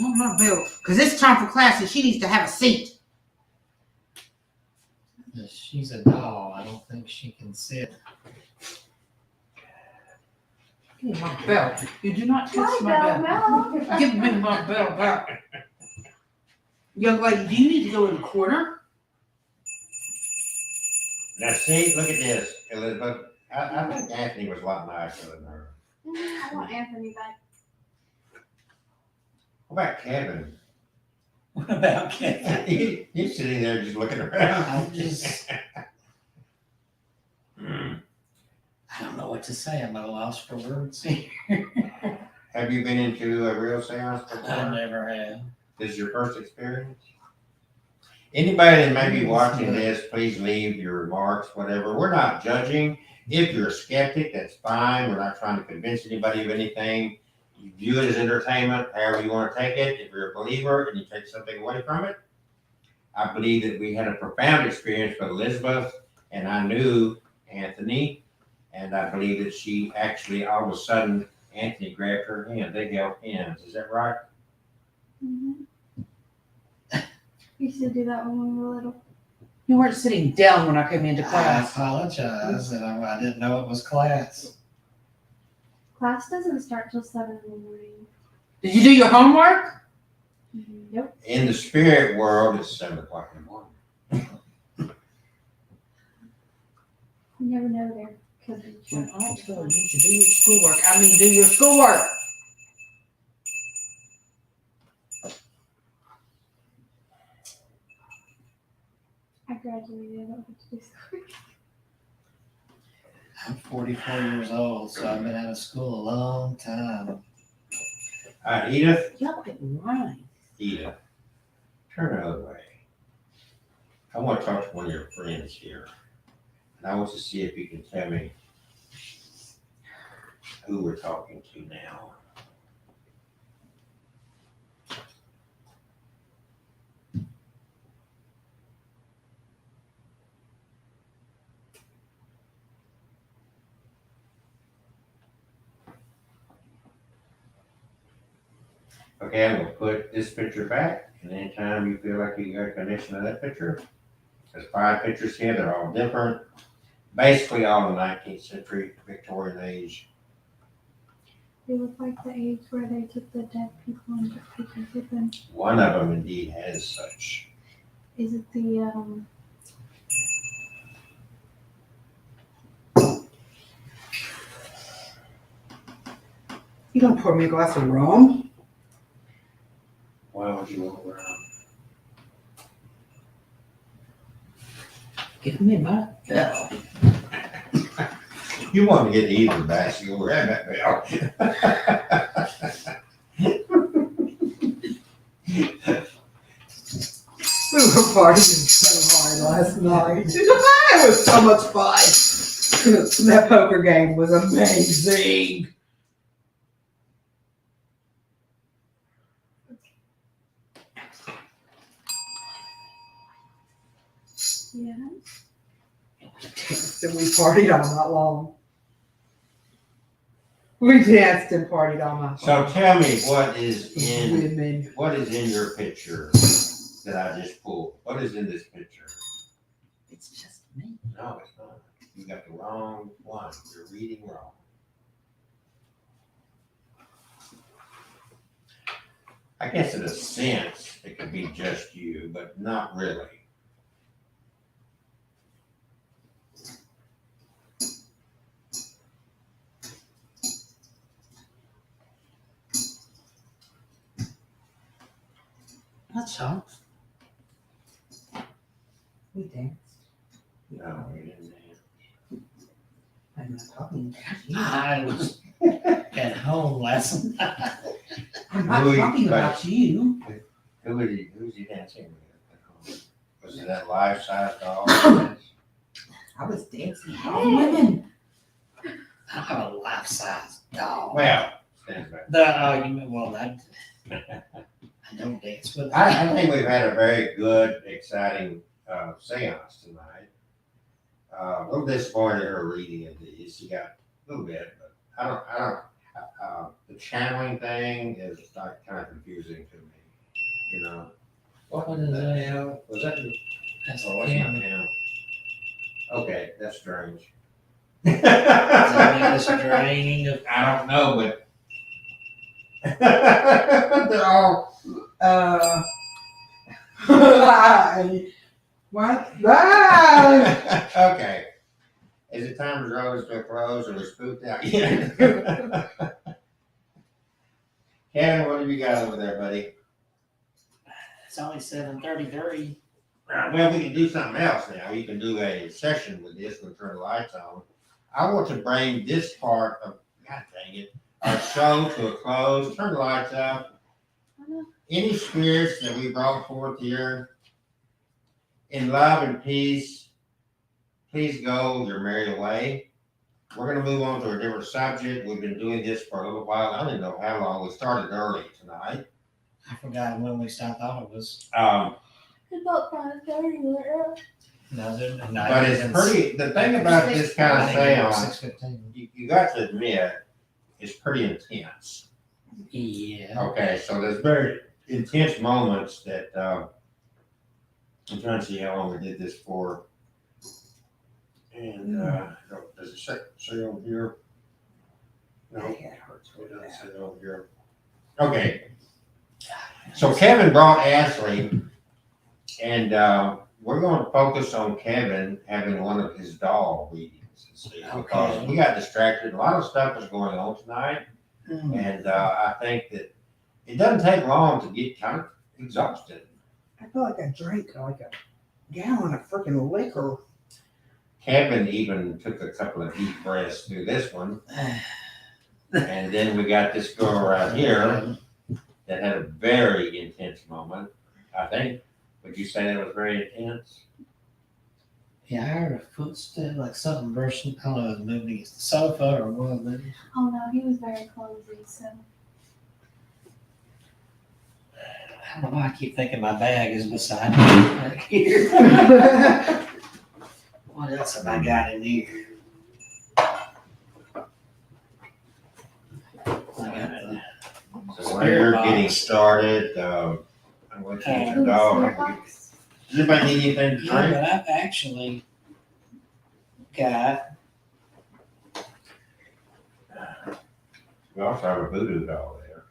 Oh, my bill. Because it's time for class and she needs to have a seat. She's a doll. I don't think she can sit. Give me my belt. You do not touch My my belt, belt. no. Give me my belt back. Young lady, do you need to go in the corner? Now see, look at this, Elizabeth. I think Anthony was a lot nicer than her. I want Anthony back. What about Kevin? What about Kevin? He's sitting there just looking around. I'm just. I don't know what to say. I'm at a loss for words here. Have you been into a real seance I before? never have. This is your first experience? Anybody that may be watching this, please leave your remarks, whatever. We're not judging. If you're a skeptic, that's fine. We're not trying to convince anybody of anything. You view it as entertainment, however you want to take it. If you're a believer and you take something away from it, I believe that we had a profound experience with Elizabeth, and I knew Anthony, and I believe that she actually, all of a sudden, Anthony grabbed her hand. They held hands. Is that right? Mm-hmm. We used to do that when we were little. You weren't sitting down when I came into I class. apologize that I didn't know it was class. Class doesn't start till 7 in the morning. Did you do your homework? Nope. In the spirit world, it's 7 o'clock in the morning. You never know there. Could be When true. I tell you to do your schoolwork, I mean do your schoolwork. I graduated. I don't have to do school. I'm 44 years old, so I've been out of school a long time. All right, Edith. Y'all get lying. Edith, turn the other way. I want to talk to one of your friends here. And I want to see if you can tell me who we're talking to now. Okay, I'm gonna put this picture back, and anytime you feel like you got a connection to that picture, there's 5 pictures here, they're all different. Basically all in the 19th century, Victorian age. They look like the age where they took the dead people and took pictures with them. One of them indeed has such. Is it the You gonna pour me a glass of rum? Why would you walk around? Give me my bell. You want to get either back, so you'll grab that bell. We were partying so hard last night. It was so much fun. That poker game was amazing. yeah? Danced and we partied all night long. We danced and partied all night So long. tell me what is Women. in your picture that I just pulled? What is in this picture? It's just me. No, it's not. You got the wrong one. You're reading wrong. I guess in a sense, it could be just you, but not really. That's all. We danced. No, you didn't. Have. I'm not talking about you. I was at home last night. I'm not Who are you- talking about you. Who was he dancing with? Was it that life-size doll? I was dancing with all the women. I don't have a life-size doll. Well, stand back. I don't dance with I think we've had a very good, exciting seance tonight. A little disappointed in her reading of these. She got a little bit, but I don't The channeling thing is like kind of confusing to me, you know? What is that? hell? Was that the, That's oh, the what's my camera. hell? Okay, that's strange. Does that make this draining of? I don't know, but they're all, What? Ah! okay. Is it time to draw this to a close or we spooked out yet? Kevin, what have you got over there, buddy? It's only 7:33. Well, we can do something else now. You can do a session with this, we'll turn the lights on. I want to bring this part of, God dang it, our show to a close, turn the lights out. Any spirits that we brought forth here, in love and peace, please go your merry way. We're gonna move on to a different subject. We've been doing this for a little while. I don't even know how long. We started early tonight. I forgot when we stopped. I thought it was. It's about 5:30. No, But it's pretty, the thing about this kind of seance, 6:15. you got to admit, it's pretty intense. Yeah. Okay, so there's very intense moments that, I'm trying to see how long we did this for. And, does it say over here? No, it doesn't say over here. Okay, so Kevin brought Ashley, and, we're going to focus on Kevin having one of his doll readings and see, because Okay. we got distracted. A lot of stuff is going on tonight, and I think that it doesn't take long to get kind of exhausted. I feel like I drank like a gallon of freaking liquor. Kevin even took a couple of deep breaths through this one, and then we got this girl right here that had a very intense moment. I think. Would you say that was very intense? Yeah, I heard a footstep, like something brushing. I don't know if it was moving against the sofa or what, but Oh no, he was very clumsy, so. I don't know why I keep thinking my bag is beside me right here. What else have I got in here? I got the So while you're getting started, I'm going to use your dog. Does anybody need anything to Yeah, drink? but I've actually got. We also have a voodoo doll there.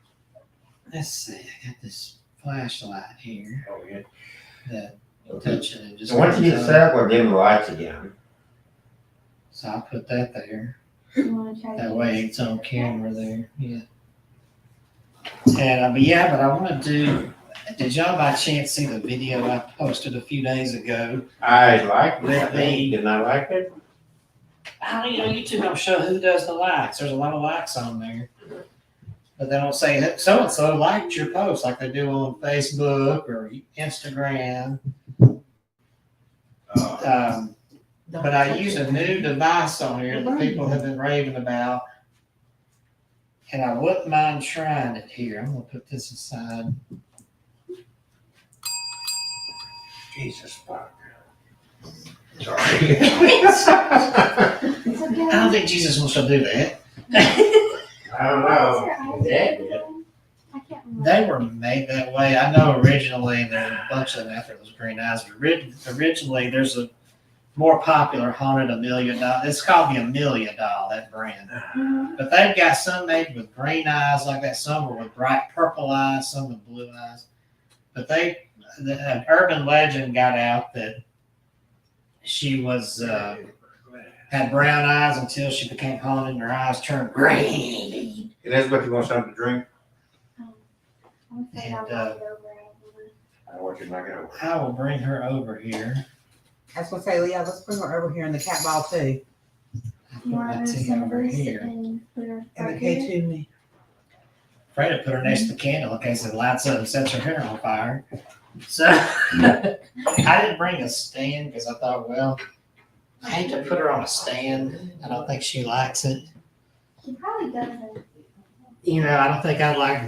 Let's see. I got this flashlight here Oh, yeah. that you touch it and just. So once you get set up, we'll dim the lights again. So I'll put that there. You wanna try to That do way this? it's on camera there. Yeah. And but I want to do. Did y'all by chance see the video I posted a few days ago? I liked it. I think. Didn't I like it? YouTube don't show who does the likes. There's a lot of likes on there. But they don't say so and so liked your post like they do on Facebook or Instagram. But I use a new device on here that people have been raving about. And I wouldn't mind trying it here. I'm going to put this aside. Jesus fuck. Sorry. It's okay. I don't think Jesus wants to do that. I don't know. Dad did. I can't remember. They were made that way. I know originally there's a bunch of them after those green eyes. Originally, there's a more popular haunted Amelia doll. It's called the Amelia doll, that brand. Mhm. But they've got some made with green eyes like that. Some are with bright purple eyes, some with blue eyes. But an urban legend got out that she was had brown eyes until she became haunted and her eyes turned green. Elizabeth, you want something to drink? I'm afraid I'll And, knock it over. I want you to knock it over. I will bring her over here. I was gonna say, Leah, let's bring her over here in the cat ball too. I'll You put want my her to tea send over this here. and put her And right the here? K2 me. Afraid to put her next to the candle in case it lights up and sets her hair on fire. So I didn't bring a stand because I thought, well, I hate to put her on a stand. I don't think she likes it. She probably doesn't. You know, I don't think I'd like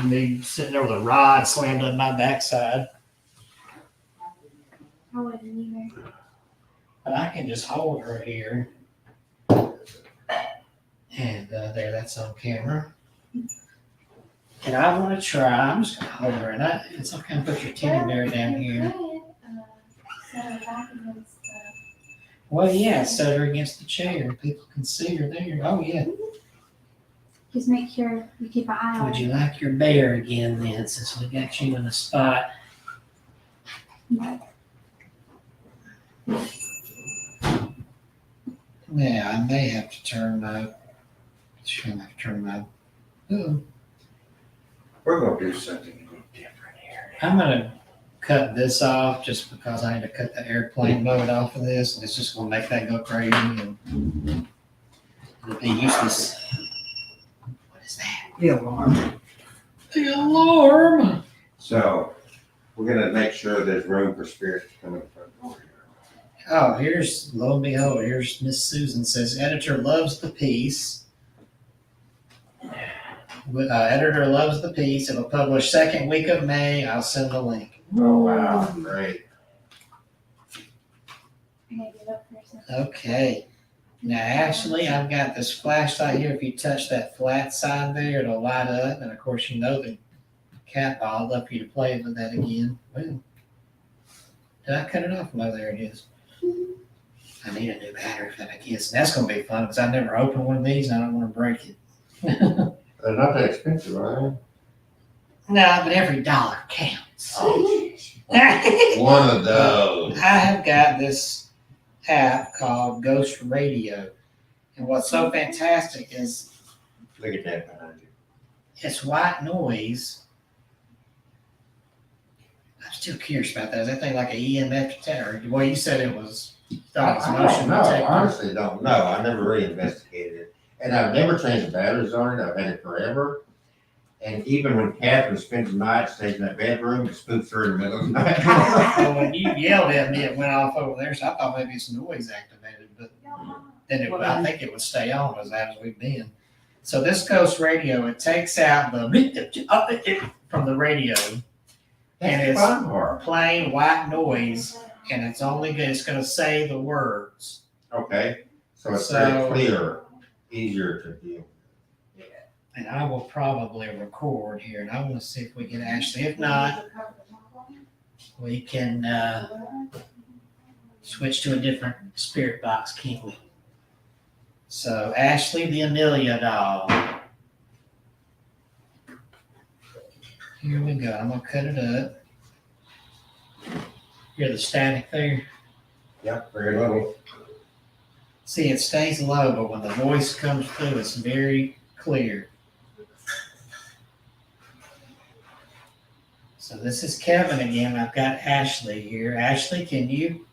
me sitting there with a rod slammed on my backside. I wouldn't either. But I can just hold her here And there, that's on camera. And I want to try, I'm just going to hold her, and it's okay, put your teddy bear down here. Set her back against the. Well, yeah, set her against the chair. People can see her there. Oh, yeah. Just make sure you keep an eye on Would her. you like your bear again then, since we got you in the spot? Yeah, I may have to turn my, ooh, We're gonna do something a little different here. I'm gonna cut this off just because I need to cut the airplane mode off of this, and it's just gonna make that go crazy and it'll be useless. What is that? The alarm. The alarm! So, we're gonna make sure there's room for spirits to come in the front door here. Oh, here's, lo and behold, here's Miss Susan says, editor loves the piece. Editor loves the piece. It'll publish second week of May. I'll send the link. Oh, wow, great. I gotta get up for a second. Okay. Now, Ashley, I've got this flashlight here. If you touch that flat side there, it'll light up. And of course, you know the cat ball. I'd love for you to play with that again. Well, did I cut it off? No, there it is. I need a new battery for that, I guess. And that's going to be fun because I never opened one of these and I don't want to break it. They're not that expensive, are No, but every dollar counts. they? I One of those. have got this app called Ghost Radio. And what's so fantastic is Look at that behind you. it's white noise. I'm still curious about that. Is that thing like an EMF detector? Well, you said it was, thought it was I motion don't know, detector. honestly don't know. I never really investigated it. And I've never changed the batteries on it. I've had it forever. And even when Catherine spends the night, stays in that bedroom, it spooks her in the middle of the night. Well, when you yelled at me, it went off over there, so I thought maybe it's noise activated, but then I think it would stay on as loud as we've been. So this Ghost Radio, it takes out the from the radio, and That's it's the fun part. plain white noise, and it's only good, it's gonna say the words. Okay, so it's So- very clear, easier to deal with. And I will probably record here, and I wanna see if we can actually, if not, we can switch to a different spirit box, can't we? So Ashley the Amelia doll. Here we go. I'm gonna cut it up. Hear the static there? Yep, very little. See, it stays low, but when the voice comes through, it's very clear. So this is Kevin again. I've got Ashley here. Ashley, can you?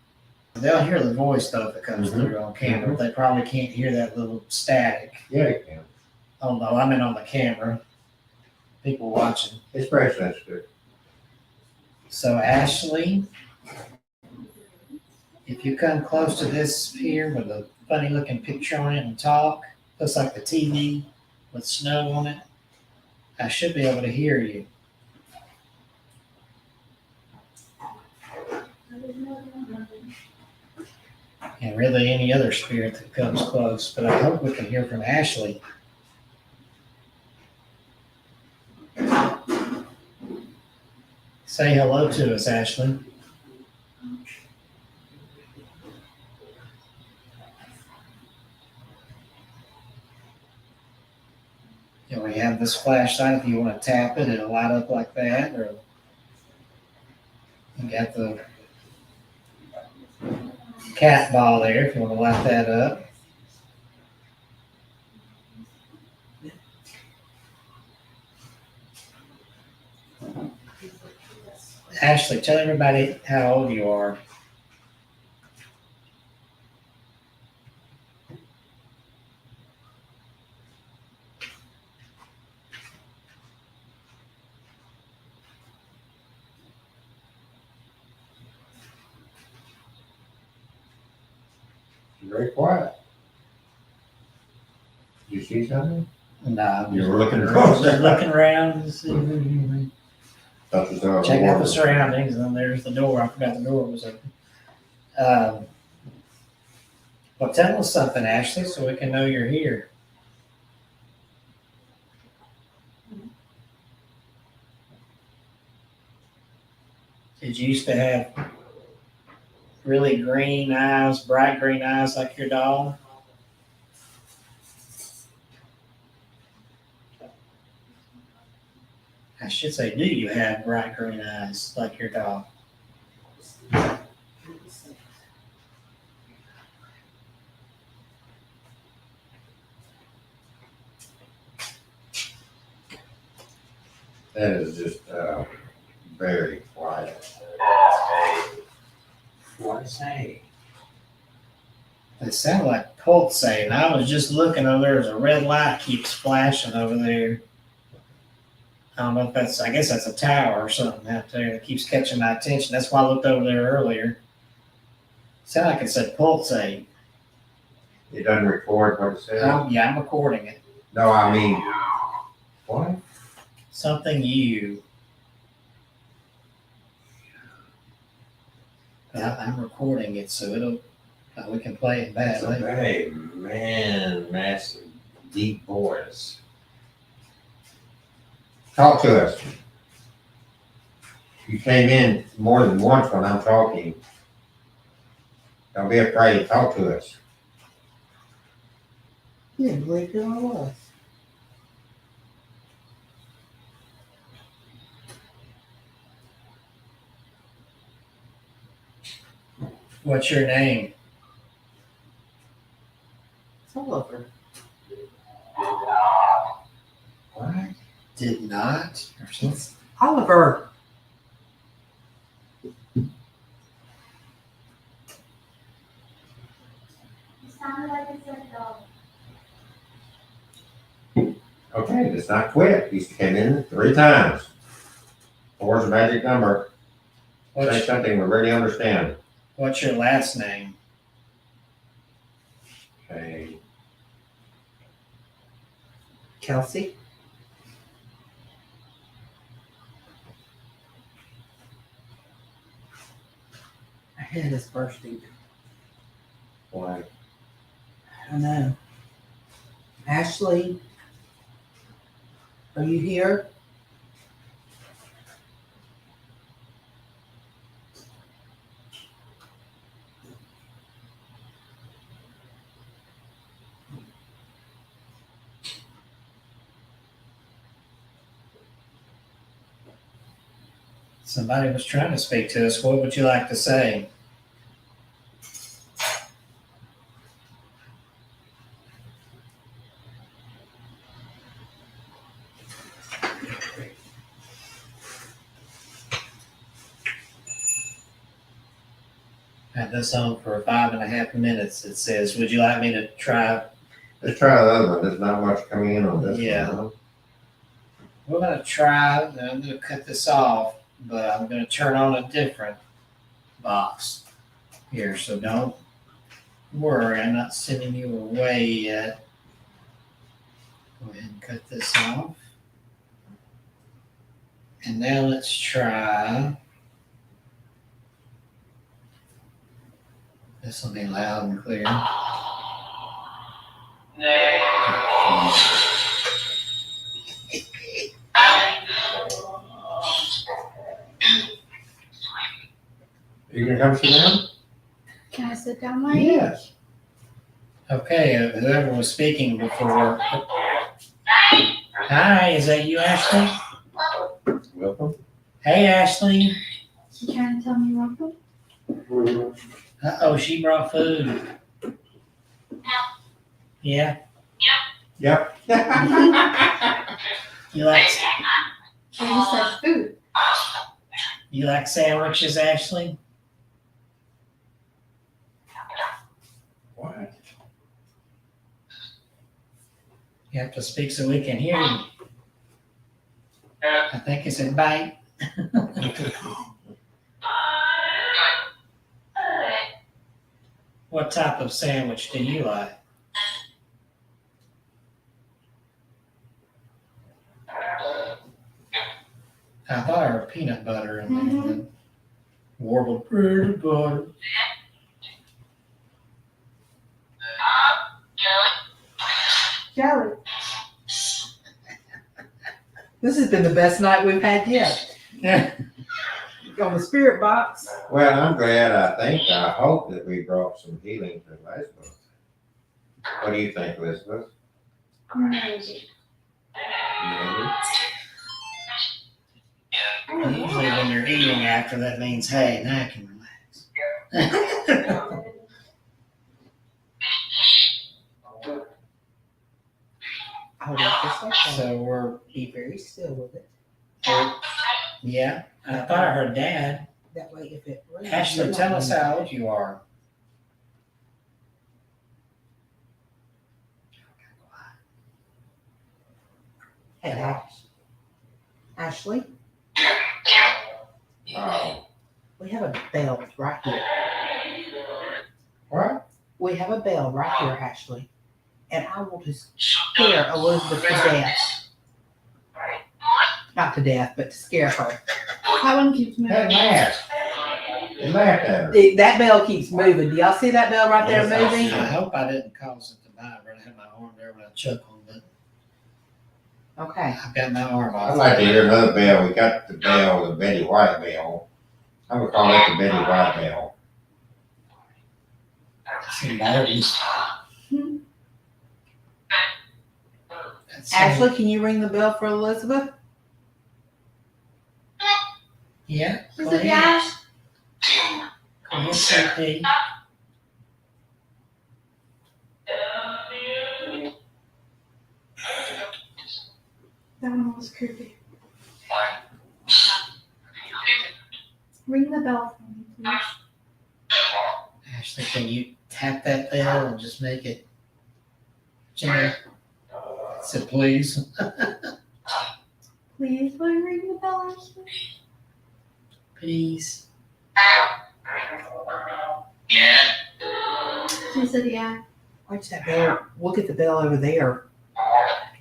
They'll hear the voice though if it comes through on camera. They probably can't hear that little static. Yeah, it can. Oh no, I meant on the camera. People watching. It's very sensitive. So Ashley, if you come close to this here with a funny looking picture on it and talk, looks like the TV with snow on it, I should be able to hear you. And really any other spirit that comes close, but I hope we can hear from Ashley. Say hello to us, Ashley. And we have this flashlight. If you want to tap it, it'll light up like that. Or you got the cat ball there if you want to light that up. Ashley, tell everybody how old you are. You're very quiet. Did you see something? No, You were looking just across. looking around to see if there's anything. Thought you saw Check out the water. surroundings, and then there's the door. I forgot the door was open. Well, tell us something, Ashley, so we can know you're here. Did you used to have really green eyes, bright green eyes like your dog? I should say, do you have bright green eyes like your dog? That is just, very quiet. What is that? It sounded like pulsating. I was just looking over there. There's a red light keeps flashing over there. I don't know if that's, I guess that's a tower or something out there that keeps catching my attention. That's why I looked over there earlier. Sounded like it said pulsate. It doesn't record what it says. Oh, yeah, I'm recording it. No, I mean, what? Something you. I'm recording it, so we can play it back That's a later. very massive, deep voice. Talk to us. You came in more than once when I'm talking. Don't be afraid. Talk to us. You didn't believe who I was. What's your name? It's Oliver. What? Did not? Or something? It's Oliver. It sounded like it said dog. Okay, let's not quit. He came in 3 times. 4 is a magic number. Say What's, something we really understand. what's your last name? Okay. Kelsey. My head is bursting. Why? I know. Ashley, are you here? Somebody was trying to speak to us. What would you like to say? Had this on for 5.5 minutes. It says, would you like me to try? Let's try the other one. There's not much coming in on this Yeah. one. Huh? We're going to try, and I'm going to cut this off, but I'm going to turn on a different box here. So don't worry, I'm not sending you away yet. Go ahead and cut this off. And now let's try. This will be loud and clear. You gonna come sit down? Can I sit down, Mike? Yes. Okay, whoever was speaking before. Hi, is that you, Ashley? Welcome. Hey, Ashley. You trying to tell me welcome? Uh-oh, she brought food. Yeah, Yep. you like She just said food. sandwiches, Ashley? What? You have to speak so we can hear you. I think it's a bite. What type of sandwich do you like? I thought I heard peanut butter in there. Mhm. Warbled peanut butter. Jelly. This has been the best night we've had yet. Yeah. On the spirit box. Well, I'm glad, I hope that we brought some healing to Elizabeth. What do you think, Elizabeth? Maybe. Maybe? Usually when you're eating after, that means, hey, now I can relax. Hold it just like that. So we're, Be very still with it. yeah, I thought I heard Dad. That way if it rings. Ashley, you're tell not us gonna- how old you are. Hey, Ashley, Oh, we have a bell right here. what? We have a bell right here, Ashley. And I want to scare Elizabeth to death. Not to death, but to scare her. That one keeps moving. That laughed. It laughed at her. That bell keeps moving. Do y'all see that bell right there Yes, I see moving? I hope I didn't cause it to vibrate. I had my arm there when I chuckled, but Okay. I've got my arm off. I'd like to hear another bell. We got the bell, the Betty White bell. I would call it the Betty White bell. Some Martins. That's Ashley, can you ring the bell for Elizabeth? Yeah. Is go it ahead. Ash? Go ahead, CP. That one was creepy. Ring the bell for me, please. Ashley, can you tap that bell and just make it gentle? So please. Please, will you ring the bell, Ashley? Please. She said, yeah. Watch that bell. Look at the bell over there.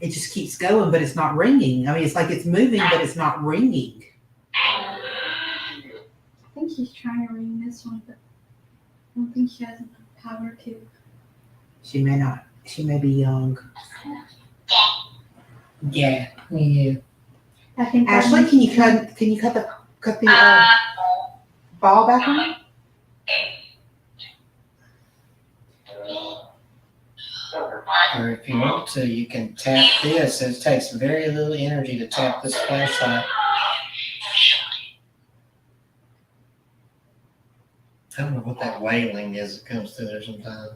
It just keeps going, but it's not ringing. I mean, it's like it's moving, but it's not ringing. I think she's trying to ring this one, but I don't think she has enough power to. She may not. She may be young. Yeah. Yeah. I think that Ashley, one- can you cut the ball back on? Or if you want to, you can tap this. It takes very little energy to tap this flashlight. I don't know what that wailing is that comes through there sometimes.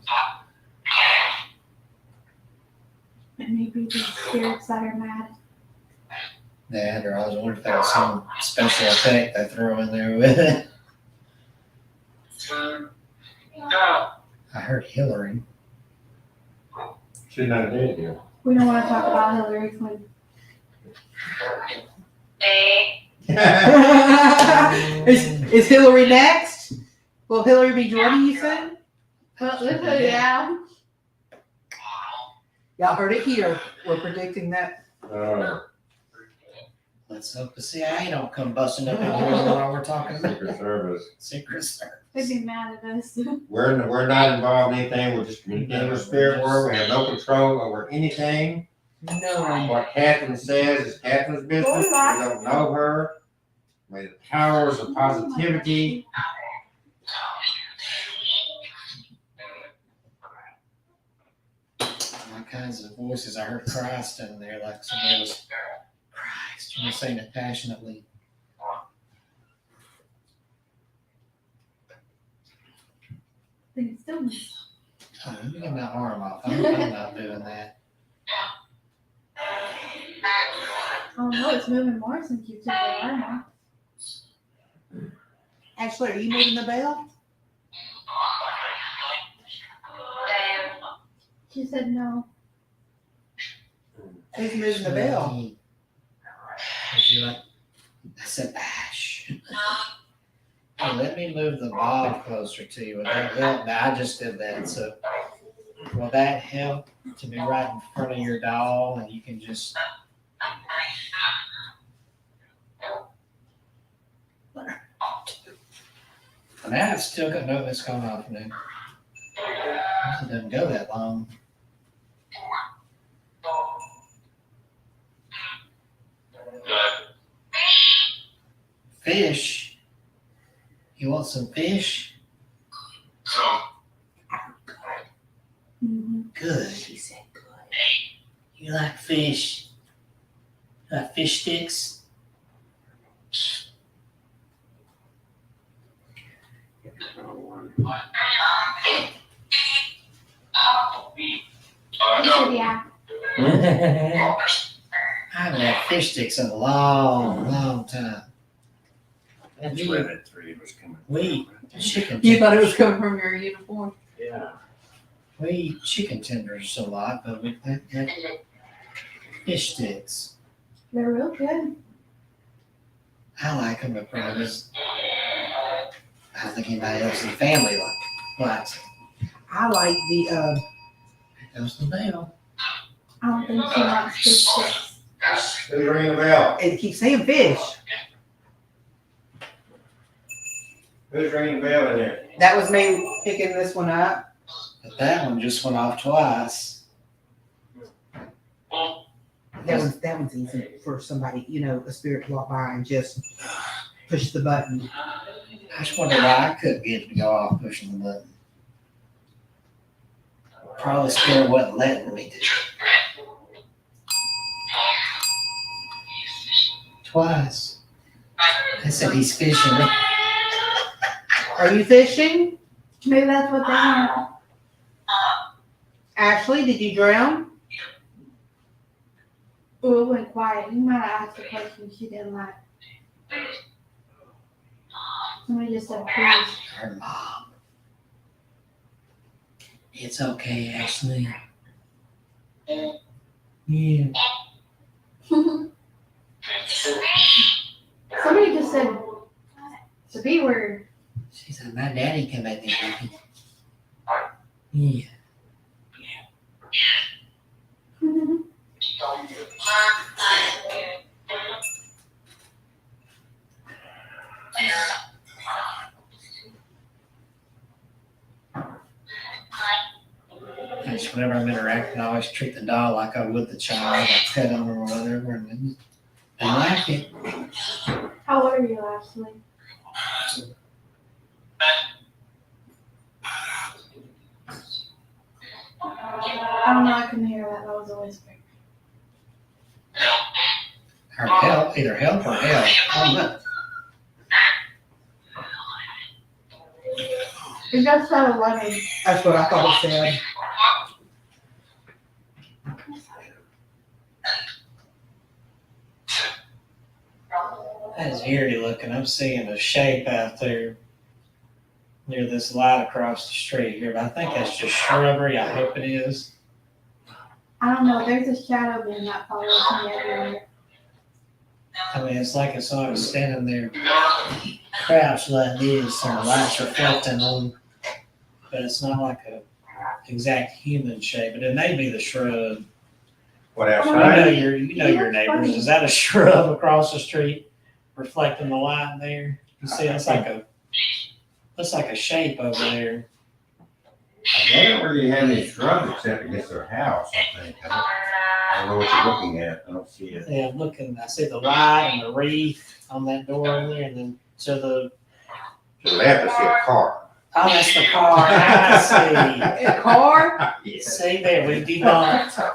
It may be the spirits that are mad. That, or I was wondering if that was some special effect they throw in there with it. I heard Hillary. She's not dead yet. We don't want to talk about Hillary Clinton. Is Hillary next? Will Hillary be joining you soon? Yeah. Y'all heard it here. We're predicting that. Let's hope the CIA don't come busting up in here while we're talking about Secret Service. Secret Service. They'd be mad at us. We're not involved in anything. We're just communicating with spirit world. We have no control over anything. No. What Catherine says is Catherine's business. We don't know her. May the powers of positivity. All kinds of voices. I heard Christ in there, like somebody was Christ. You were saying it passionately. I think it's stillness. Oh, let me get my arm off. I'm not doing that. Oh no, it's moving more since you took the arm off. Ashley, are you moving the bell? She said no. Who's moving the bell? Would you like? I said Ash. Hey, let me move the Bob closer to you. Would that help? Now, I just did that. So, will that help to be right in front of your doll, and you can just? Now I've still got no this going off now. It doesn't go that long. Fish. You want some fish? Mm-hmm. Good. She said good. You like fish? Like fish sticks? He said, yeah. I haven't had fish sticks in a long, long time. That's where that three was coming from. We eat chicken You thought it tenders. was coming from your uniform? Yeah. We eat chicken tenders a lot, but we have fish sticks. They're real good. I like them, but probably I don't think anybody else in the family likes it. I like the, There goes the bell. I don't think she likes fish sticks. Who's ringing the bell? it keeps saying fish. Who's ringing the bell in there? That was me picking this one up. But that one just went off twice. That one's easy for somebody, a spirit to walk by and just push the button. I just wonder why I couldn't get it to go off pushing the button. Probably Spirit wasn't letting me do it. Twice. I said he's fishing. Are you fishing? Maybe that's what they want. Ashley, did you drown? Oh, it went quiet. You might have asked a question she didn't like. Somebody just said, please. Her mom. It's okay, Ashley. Yeah. Somebody just said, it's a B word. She said, my daddy came back there. Yeah. I just, whenever I'm interacting, I always treat the dog like I would the child. I pet them or whatever, and they like it. How old are you, Ashley? I don't know, I couldn't hear that. That was a whisper. Or help, either help or help. I don't know. It just said 11. That's what I thought it said. That is eerie looking. I'm seeing a shape out there near this light across the street here, but I think that's just shrubbery. I hope it is. I don't know. There's a shadow being that follows me everywhere. I mean, it's like it's someone standing there crouched like this and the light's reflecting on, but it's not like a exact human shape, but it may be the shrub. What You outside? know your neighbors. Is that a shrub across the street reflecting the light there? You see, it's like a shape over there. They don't really have any shrubs except against their house, I think. I don't know what you're looking at. I don't see it. Yeah, I'm looking. I see the light and the wreath on that door over there, and then to the To the left, I see a car. oh, that's the car. I A car? see. See there, we debunked.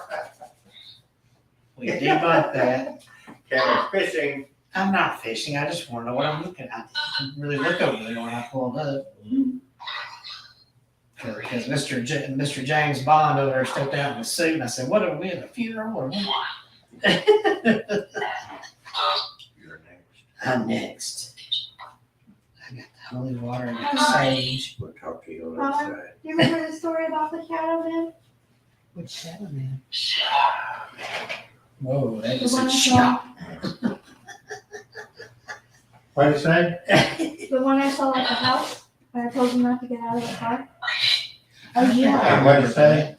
We debunked that. Cameron's fishing. I'm not fishing. I just want to know what I'm looking at. I didn't really look over there when I pulled up. Because Mr. James Bond over there stepped out in a suit, and I said, "What are we at a funeral or what?" You're next. I'm next. I got the holy water and the sage. We'll talk to you on the other side. Do you remember the story about the shadow man? Which shadow man? Whoa, that The is one a I shot. saw, What did you say? the one I saw at the house, where I told you not to get out of the car. Oh, And yeah. what did you say?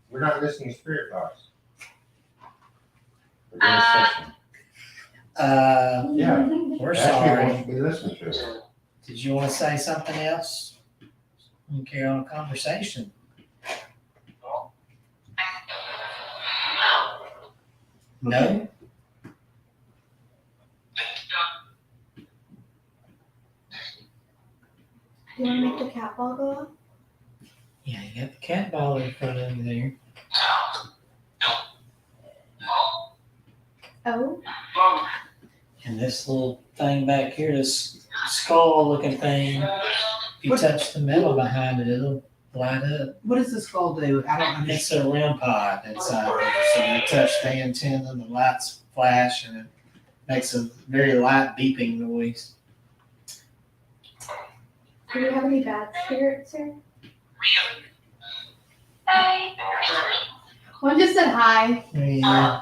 We're not listening to spirit box. We're doing a session. Yeah, Mhm. we're That's what we sorry. want to be listening to. Did you want to say something else? We can carry on a conversation. No? You want to make the cat ball go up? Yeah, you got the cat ball in front of you there. Oh, And this little thing back here, this skull looking thing, if you touch the metal behind it, it'll light up. What does the skull do? I don't It's understand. a REM pod inside there. So you touch the antenna, the lights flash, and it makes a very light beeping noise. do you have any bad spirits, sir? One just said hi. Yeah,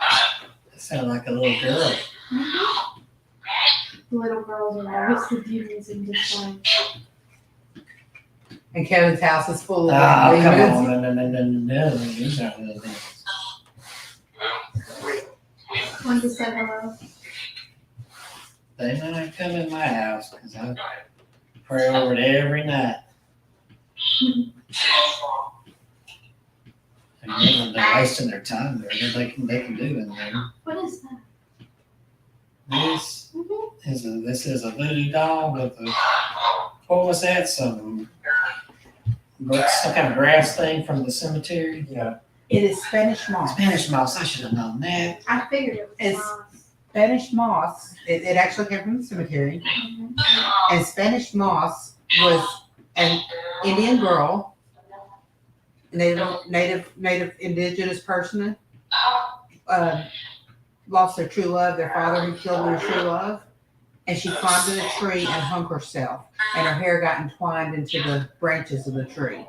that sounded like a little girl. Little girls are always the demons in disguise. And Kevin's house is full of Oh, come demons. on, no, these aren't little things. One just said hello. They might come in my house because I pray over it every night. And they're wasting their time there. They can do in there. What is that? This is a voodoo doll with a, what was that? Some kind of grass thing from the cemetery. Yeah. It is Spanish moss. Spanish moss. I should have known that. I figured it was It's- moss. Spanish moss. It actually came from the cemetery. Mhm. And Spanish moss was an Indian girl, native indigenous person, lost their true love, their father who killed their true love, and she climbed in a tree and hung herself, and her hair got entwined into the branches of the tree.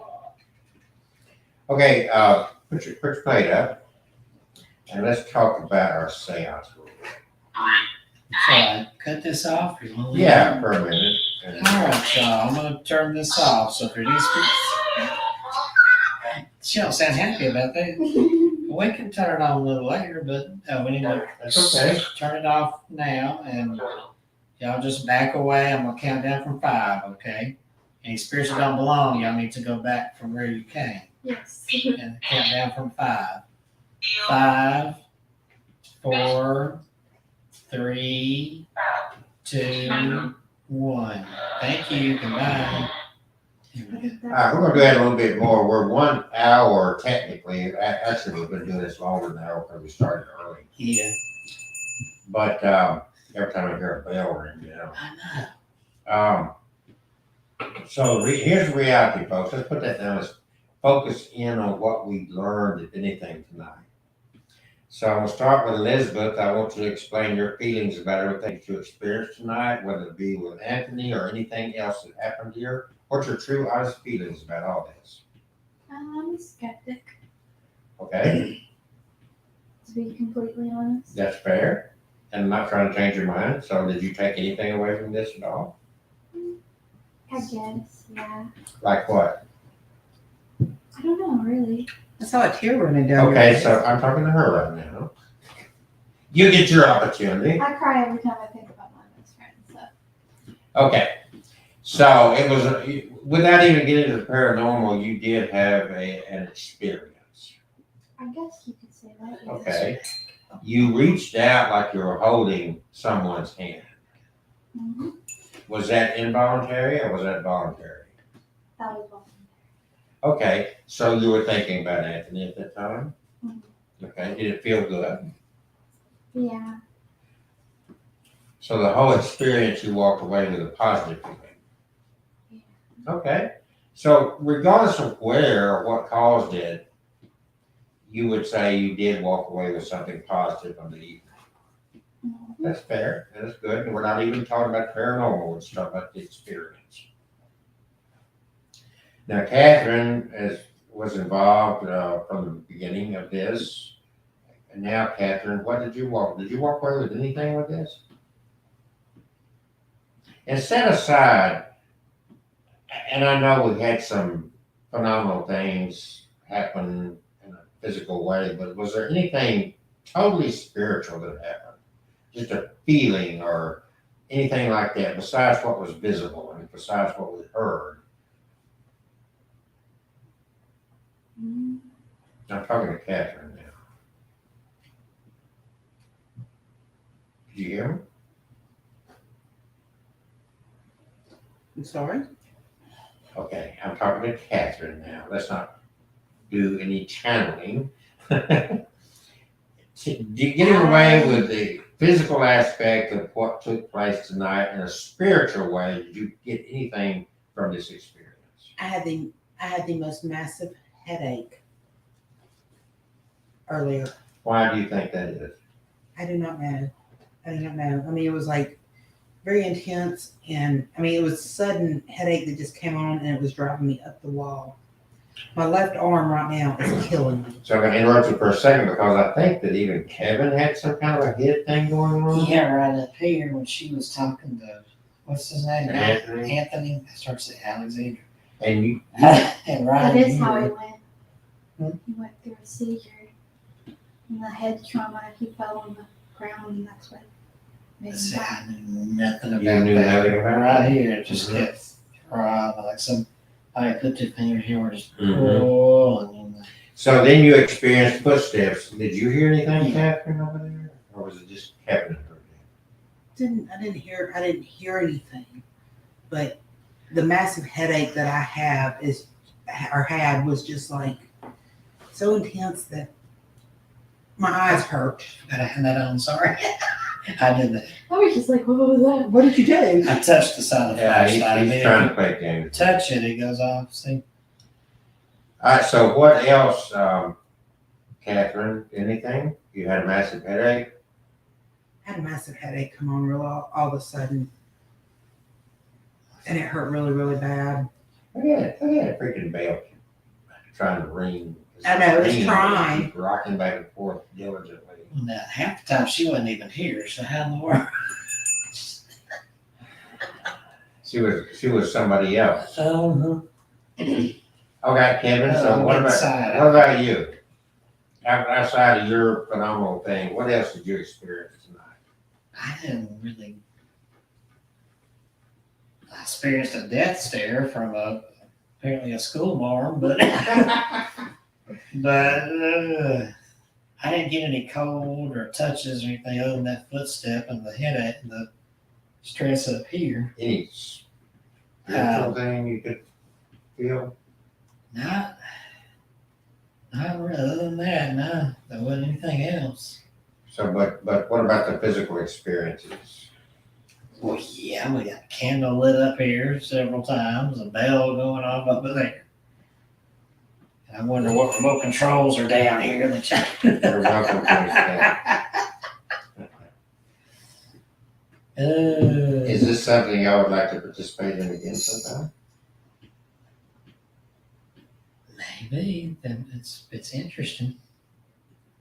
Okay, put your plate up, and let's talk about our seance. So I cut this off. Or you want to leave Yeah, it? for a minute. All right, y'all. I'm gonna turn this off. So if it is, she don't sound happy about that. We can turn it on a little later, but we need to That's okay. turn it off now, and y'all just back away. I'm gonna count down from 5. Okay. Any spirits that don't belong, y'all need to go back from where you came. Yes. And count down from 5. 5, 4, 3, 2, 1. Thank you. Goodbye. All right, we're gonna do that a little bit more. We're 1 hour technically. Actually, we've been doing this longer than an hour because we started early. Yeah, But every time I hear a bell ring, you know. I know. So here's the reality, folks. Let's put that down. Let's focus in on what we learned, if anything, tonight. So I'm gonna start with Elizabeth. I want you to explain your feelings about everything that you experienced tonight, whether it be with Anthony or anything else that happened here. What's your true, honest feelings about all this? I'm a skeptic, Okay, to be completely honest. that's fair. And I'm not trying to change your mind. So did you take anything away from this at all? I guess, yeah. Like what? I don't know, really. I saw a tear running down your Okay, face. so I'm talking to her right now. You get your opportunity. I cry every time I think about my best friend, so. Okay, so it was, without even getting to the paranormal, you did have an experience. I guess you could say that. Yes. Okay, you reached out like you were holding someone's hand. Mm-hmm. Was that involuntary or was that voluntary? That was one. Okay, so you were thinking about Anthony at that time? Mhm. Okay, did it feel good? Yeah. So the whole experience, you walked away with a positive feeling? Yeah. Okay, so regardless of where or what caused it, you would say you did walk away with something positive on the evening. Mhm. That's fair, and that's good, and we're not even talking about paranormal, we're just talking about the experience. Now, Catherine was involved from the beginning of this, and now Catherine, did you walk away with anything with this? And set aside, and I know we had some phenomenal things happen in a physical way, but was there anything totally spiritual that happened? Just a feeling or anything like that besides what was visible and besides what was heard? Mhm. I'm talking to Catherine now. Did you hear me? I'm sorry. Okay, I'm talking to Catherine now. Let's not do any channeling. Getting away with the physical aspect of what took place tonight in a spiritual way, did you get anything from this experience? I had the most massive headache earlier. Why do you think that is? I do not know. I do not know. I mean, it was like very intense, and I mean, it was a sudden headache that just came on, and it was driving me up the wall. My left arm right now is killing me. So I'm going to interrupt you for a second because I think that even Kevin had some kind of a head thing going on. Yeah, right up here when she was talking to, what's his name? Anthony. Anthony. I started to say Alexander. And you, And Ryan. That is how Jr. it went. He went through a seizure. And the head trauma, he fell on the ground, and that's what made him See, die. I knew nothing about You knew that. nothing about Right that? here, it just Mhm. kept throbbing like some. I put the finger here, where just Mhm. pulling. So then you experienced footsteps. Did you hear anything, Yeah. Catherine, over there? Or was it just Kevin that heard it? I didn't hear anything, but the massive headache that I had was just like so intense that my eyes hurt. Gotta hand that on. Sorry, I did that. I was just like, what was that? What did you do? I touched the side of the Yeah, flashlight. he's trying to play games. Touch it, it goes off. See. All right, so what else, Catherine? Anything? You had a massive headache? I had a massive headache come on all of a sudden, and it hurt really, really bad. I had a freaking bell trying to ring. I know, it's Ringing, trying. keep rocking back and forth diligently. Now, half the time she wasn't even here, so how in the world? She was somebody else. Uh-huh. Okay, Kevin, so Oh, what inside. about you? Outside of your phenomenal thing, what else did you experience tonight? I didn't really. I experienced a death stare from apparently a school marm, but I didn't get any cold or touches or anything other than that footstep and the headache and the stress up here. Any spiritual thing you could feel? Not really, other than that, no, there wasn't anything else. So, but what about the physical experiences? Well, yeah, we got a candle lit up here several times, a bell going off up there. I wonder what remote controls are down here. You're welcome to Is this something I would like to participate in again sometime? Maybe. Then it's interesting.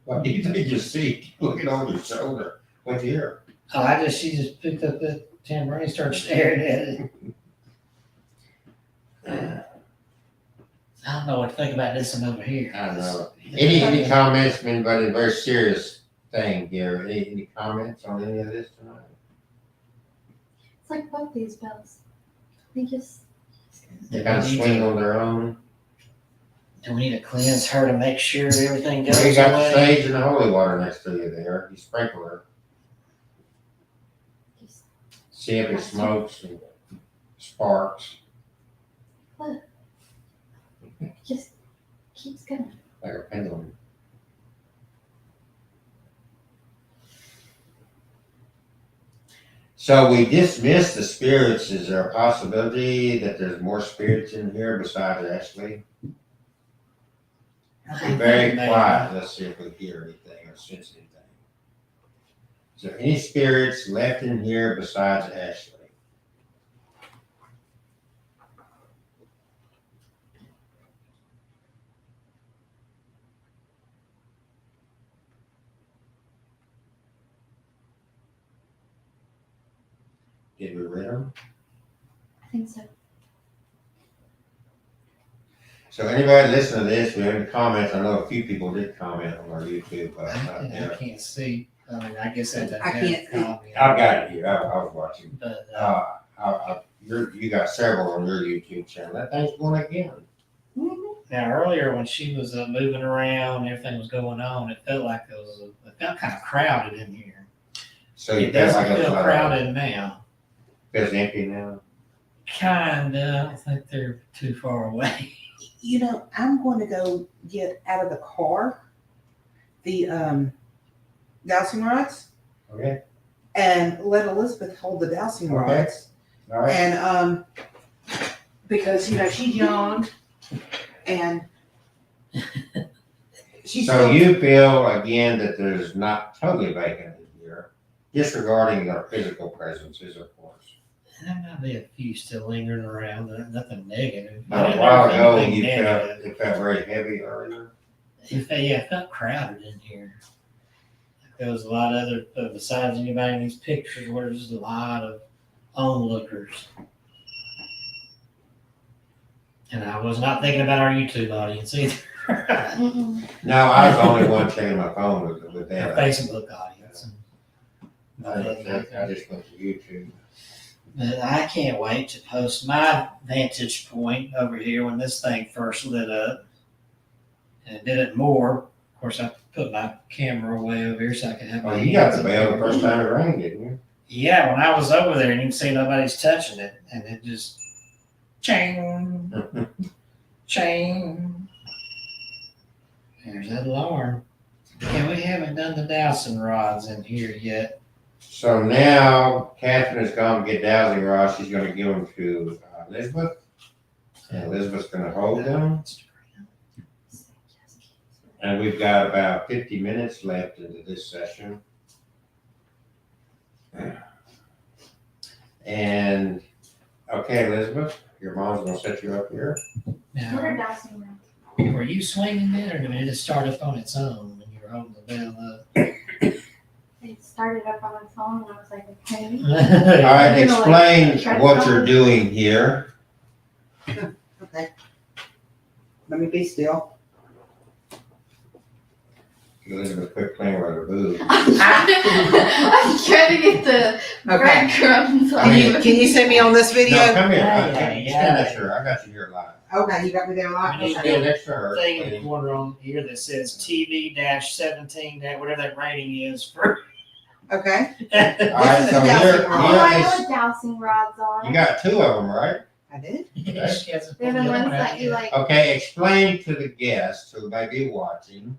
What do you think you see? Looking over your shoulder. What's here? Oh, she just picked up that tambourine and started staring at it. I don't know what to think about this one over here. I don't know. Any comments from anybody? Very serious thing here. Any comments on any of this tonight? It's like both these bells. They just. They kind of swing on their own. Do we need to cleanse her to make sure everything goes Well, you got the away? sage and the holy water next to you there. You sprinkle her. just See if it smokes and sparks just keeps going. like a pendulum. So we dismiss the spirits. Is there a possibility that there's more spirits in here besides Ashley? Very Maybe. quiet. Let's see if we hear anything or sense anything. Is there any spirits left in here besides Ashley? Did we read them? I think so. So anybody listen to this, we have any comments? I know a few people did comment on our YouTube. I can't see. I mean, I guess that I can't see. I've got it here. I was watching. But You got several on your YouTube channel. That thing's going again. now earlier when she was moving around, everything was going on. It felt like it felt kind of crowded in here. So you It feel doesn't like feel it's crowded now. feels empty now. Kinda. I don't think they're too far away. You know, I'm going to go get out of the car the dowsing rods Okay, and let Elizabeth hold the dowsing Okay. rods. all right. And because you know she's young and she's So still, you feel again that there's not totally vacant in here, disregarding our physical presences, of course. There might be a few still lingering around. Nothing negative. I A didn't while know ago, anything you felt, negative. it felt very heavy earlier. It felt crowded in here. There was a lot of other, besides anybody in these pictures, where there's a lot of onlookers. And I was not thinking about our YouTube audience either. Mm-mm. No, I was the only one checking my phone with Our that. Facebook audience. I just went to YouTube. But I can't wait to post my vantage point over here when this thing first lit up. And it did it more. Of course, I put my camera way over here so I could have my Oh, you got hands the up bell there. the first time it rang, didn't you? Yeah, when I was over there and you can see nobody's touching it, and it just ching, ching. There's that alarm. Yeah, we haven't done the dowsing rods in here yet. So now Catherine has gone to get dowsing rods. She's gonna give them to Elizabeth. And Elizabeth's gonna hold them. And we've got about 50 minutes left into this session. And, okay, Elizabeth, your mom's gonna set you up here. What Now, are dowsing rods? were you swinging it, or did it just start up on its own when you were holding the bell up? It started up on its own and I was like, okay. All right, You're gonna, like, explain try what to- you're doing here. okay. Let me be still. Elizabeth, quit playing with her boobs. I'm trying to get the Okay. breadcrumbs on Can you send me on this video? No, come here. Yeah. Stand next to her. I got you here live. Okay, you got me there live. We need Stand next to her. Thing in the corner on here that says TV-17, whatever that rating is for. Okay, All right, so Dowsing here, Oh, I know here what dowsing rods are. is, you got two of them, right? I did. She hasn't They're pulled the the other ones one out that you yet. like. Okay, explain to the guests who may be watching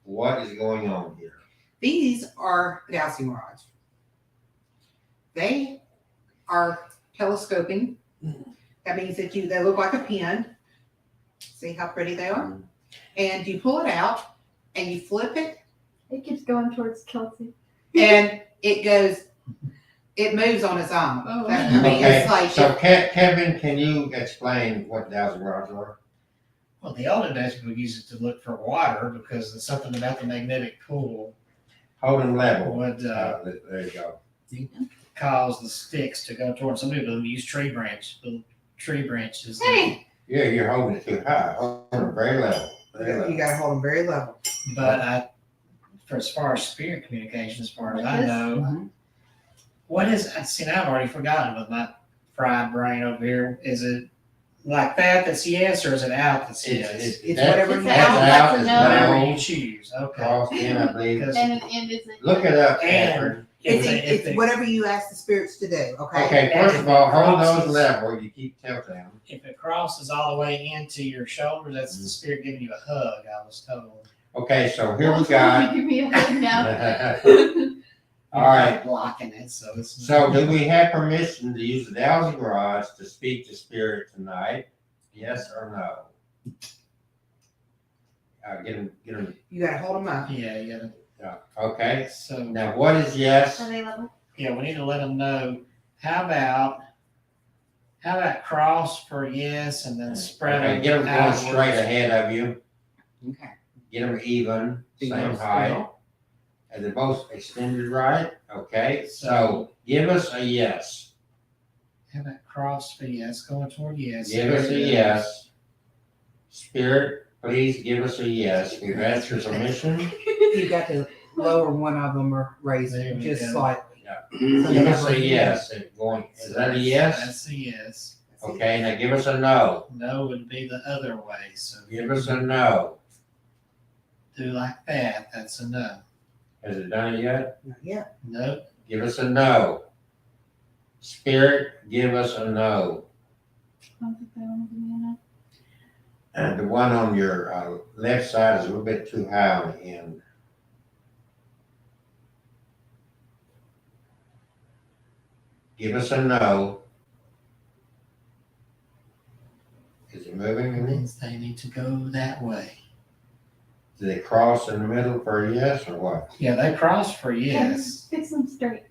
what is going on here. These are dowsing rods. They are telescoping. That means that they look like a pin. See how pretty they are? And you pull it out and you flip it It keeps going towards Kelsey. and it moves on its own. Oh. I mean, Okay, it's like, so Kevin, can you explain what dowsing rods are? Well, the older days we used it to look for water because there's something about the magnetic pull Hold them level. would There you go. cause the sticks to go towards. Some people use little tree branches. Hey! Yeah, you're holding it too high. Hold them very level. Very you level. gotta hold them very level. But for as far as spirit communication, as far as Like I this? know, what is? See, now I've already forgotten with my fried brain over here. Is it like that? That's yes, or is it out? That's yes. It's that- whatever It's you That's out, want. that's out, a is no. Whatever no. you choose. Okay. Crossed in, I believe. Because And an end is a. Look it up, And- Catherine. It's whatever you ask the spirits to do, okay? Okay, first of all, hold those Crosses. level. You keep tilting them. If it crosses all the way into your shoulder, that's the spirit giving you a hug. I was told. Okay, so here we got. Give me a hug now. All right. Blocking it, so it's. So do we have permission to use the dowsing rods to speak to spirit tonight? Yes or no? Get them. You gotta hold them up. Yeah, you gotta. Okay. So Now, what is yes? Are they level? yeah, we need to let them know. How about cross for yes, and then spread Okay, them get them going outwards? straight ahead of you. Okay. Get them even, same Even height. still. And they're both extended right? Okay, so give us a yes. How about cross for yes, going toward yes? Give us a yes. Spirit, please give us a yes. We've asked your permission. You got to lower one of them or raise There it we just go. slightly. Give us a yes. And going, is that a yes? That's a yes. Okay, now give us a no. No would be the other way. So Give us a no. do like that. That's a no. Has it done it yet? Not yet. Nope. Give us a no. Spirit, give us a no. I don't think they want to give me enough. And the one on your left side is a little bit too high on the end. Give us a no. Is it moving? It means they need to go that way. Do they cross in the middle for a yes or what? Yeah, they cross for yes. Fix them straight.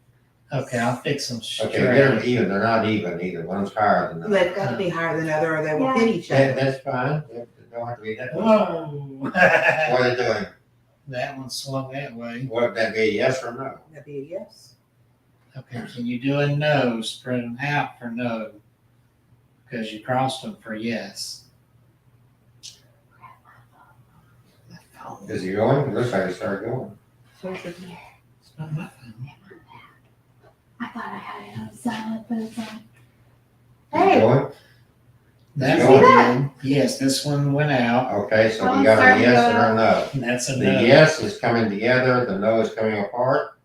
Okay, I'll fix them straight. Okay, they're even. They're not even either. One's higher than the other. They've got to be higher than the other or they will Yeah. hit each That, other. that's fine. They don't have to be that. What Whoa. are they doing? That one swung that way. Would that be a yes or no? That'd be a yes. Okay, can you do a no? Spread them out for no. Because you crossed them for yes. Is he going? It looks like he started going. It's not my phone. I thought I had it on silent, but it's on. Is he Hey, going? That You one see that? did. Yes, this one went out. Okay, so Oh, we got a sorry, yes and a no. That's a The no. yes is coming together, the no is coming apart.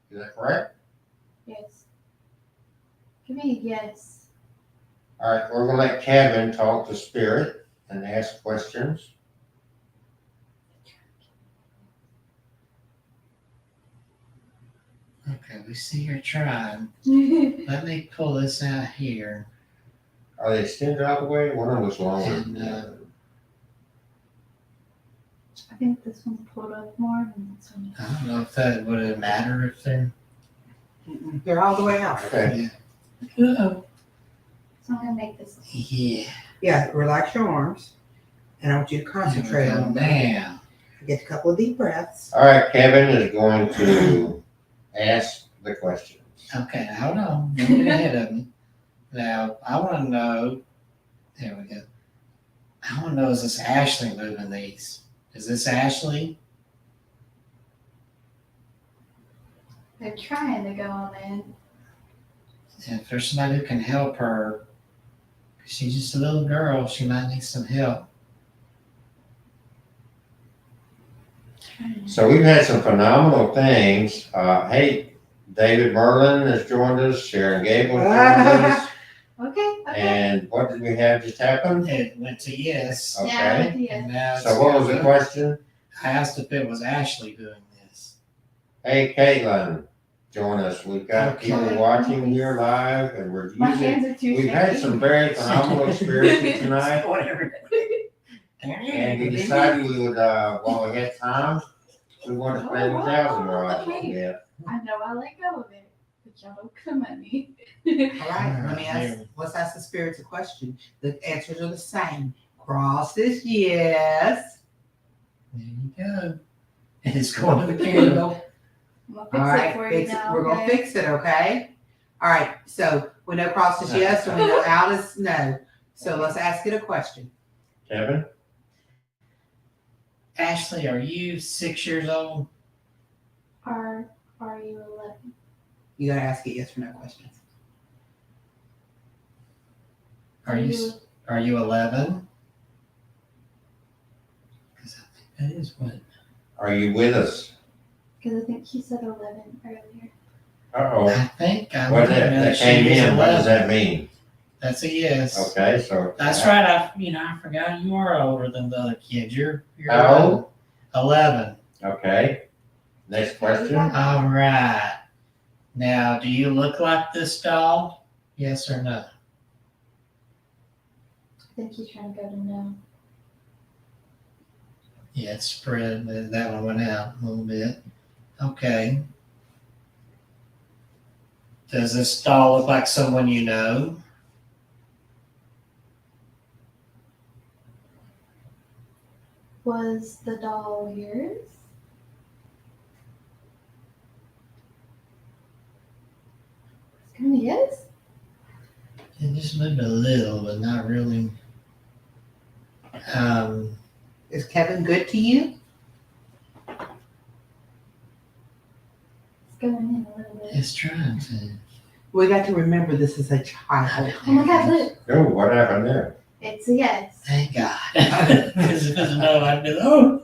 Is that correct? yes. Give me a yes. All right, we're gonna let Kevin talk to Spirit and ask questions. Okay, we see you're trying. Let me pull this out here. Are they extended all the way? One of them was longer than the other. I think this one's pulled up more than this one. I don't know if that would it matter if they're. Mm-mm. They're all the way out. Okay, Uh-oh. So I'm gonna make this. Yeah. Yeah, relax your arms. And I want you to concentrate There we go. on that. Now. Get a couple of deep breaths. all right, Kevin is going to ask the questions. Okay, now hold on. Don't get ahead of me. Now, I want to know. There we go. I want to know, is this Ashley moving these? Is this Ashley? They're trying to go on in. And if there's somebody who can help her, 'cause she's just a little girl, she might need some help. So we've had some phenomenal things. Hey, David Merlin has joined us, Sharon Gable has joined us. Okay, okay. And what did we have just happen? It went to yes. Okay. Yeah, yeah. And now So what was the question? I asked if it was Ashley doing this. Hey, Caitlin, join us. We've got Okay. people watching here live and we're My using, hands are too we've had shaky. some very phenomenal experiences tonight. Whatever. And we decided we would, while we had time, we wanted to play with Thousand Rods a little bit. I know I let go of it, but y'all don't come at me. All right, let me Here. let's ask the spirits a question. The answers are the same. Cross this yes. There you go. And it's going to the camera. I'm gonna All fix it right, for you fix it. now. We're gonna okay? fix it, okay? All right, so we know cross is yes and we know out is no. So let's ask it a question. Kevin? Ashley, are you 6 years old? Are you 11? You gotta ask it yes or no questions. Are you 11? Because I think that is what. Are you with us? Because I think he said 11 earlier. Uh-oh. I think I What know that she came is in, what does 11. that mean? That's a yes. Okay, so. That's right. I forgot you are older than the other kids. You're How old? 11. Okay. Next question. All right. Now, do you look like this doll? Yes or no? I think he's trying to go to no. Yeah, it's spread. That one went out a little bit. Okay. Does this doll look like someone you know? Was the doll yours? It's gonna be yes. It just moved a little, but not really. Is Kevin good to you? It's going in a little bit. It's trying to. We got to remember this is a child. Oh my God, look. Oh, what happened there? It's a yes. Thank God. Because if it's no, I'd be like, oh.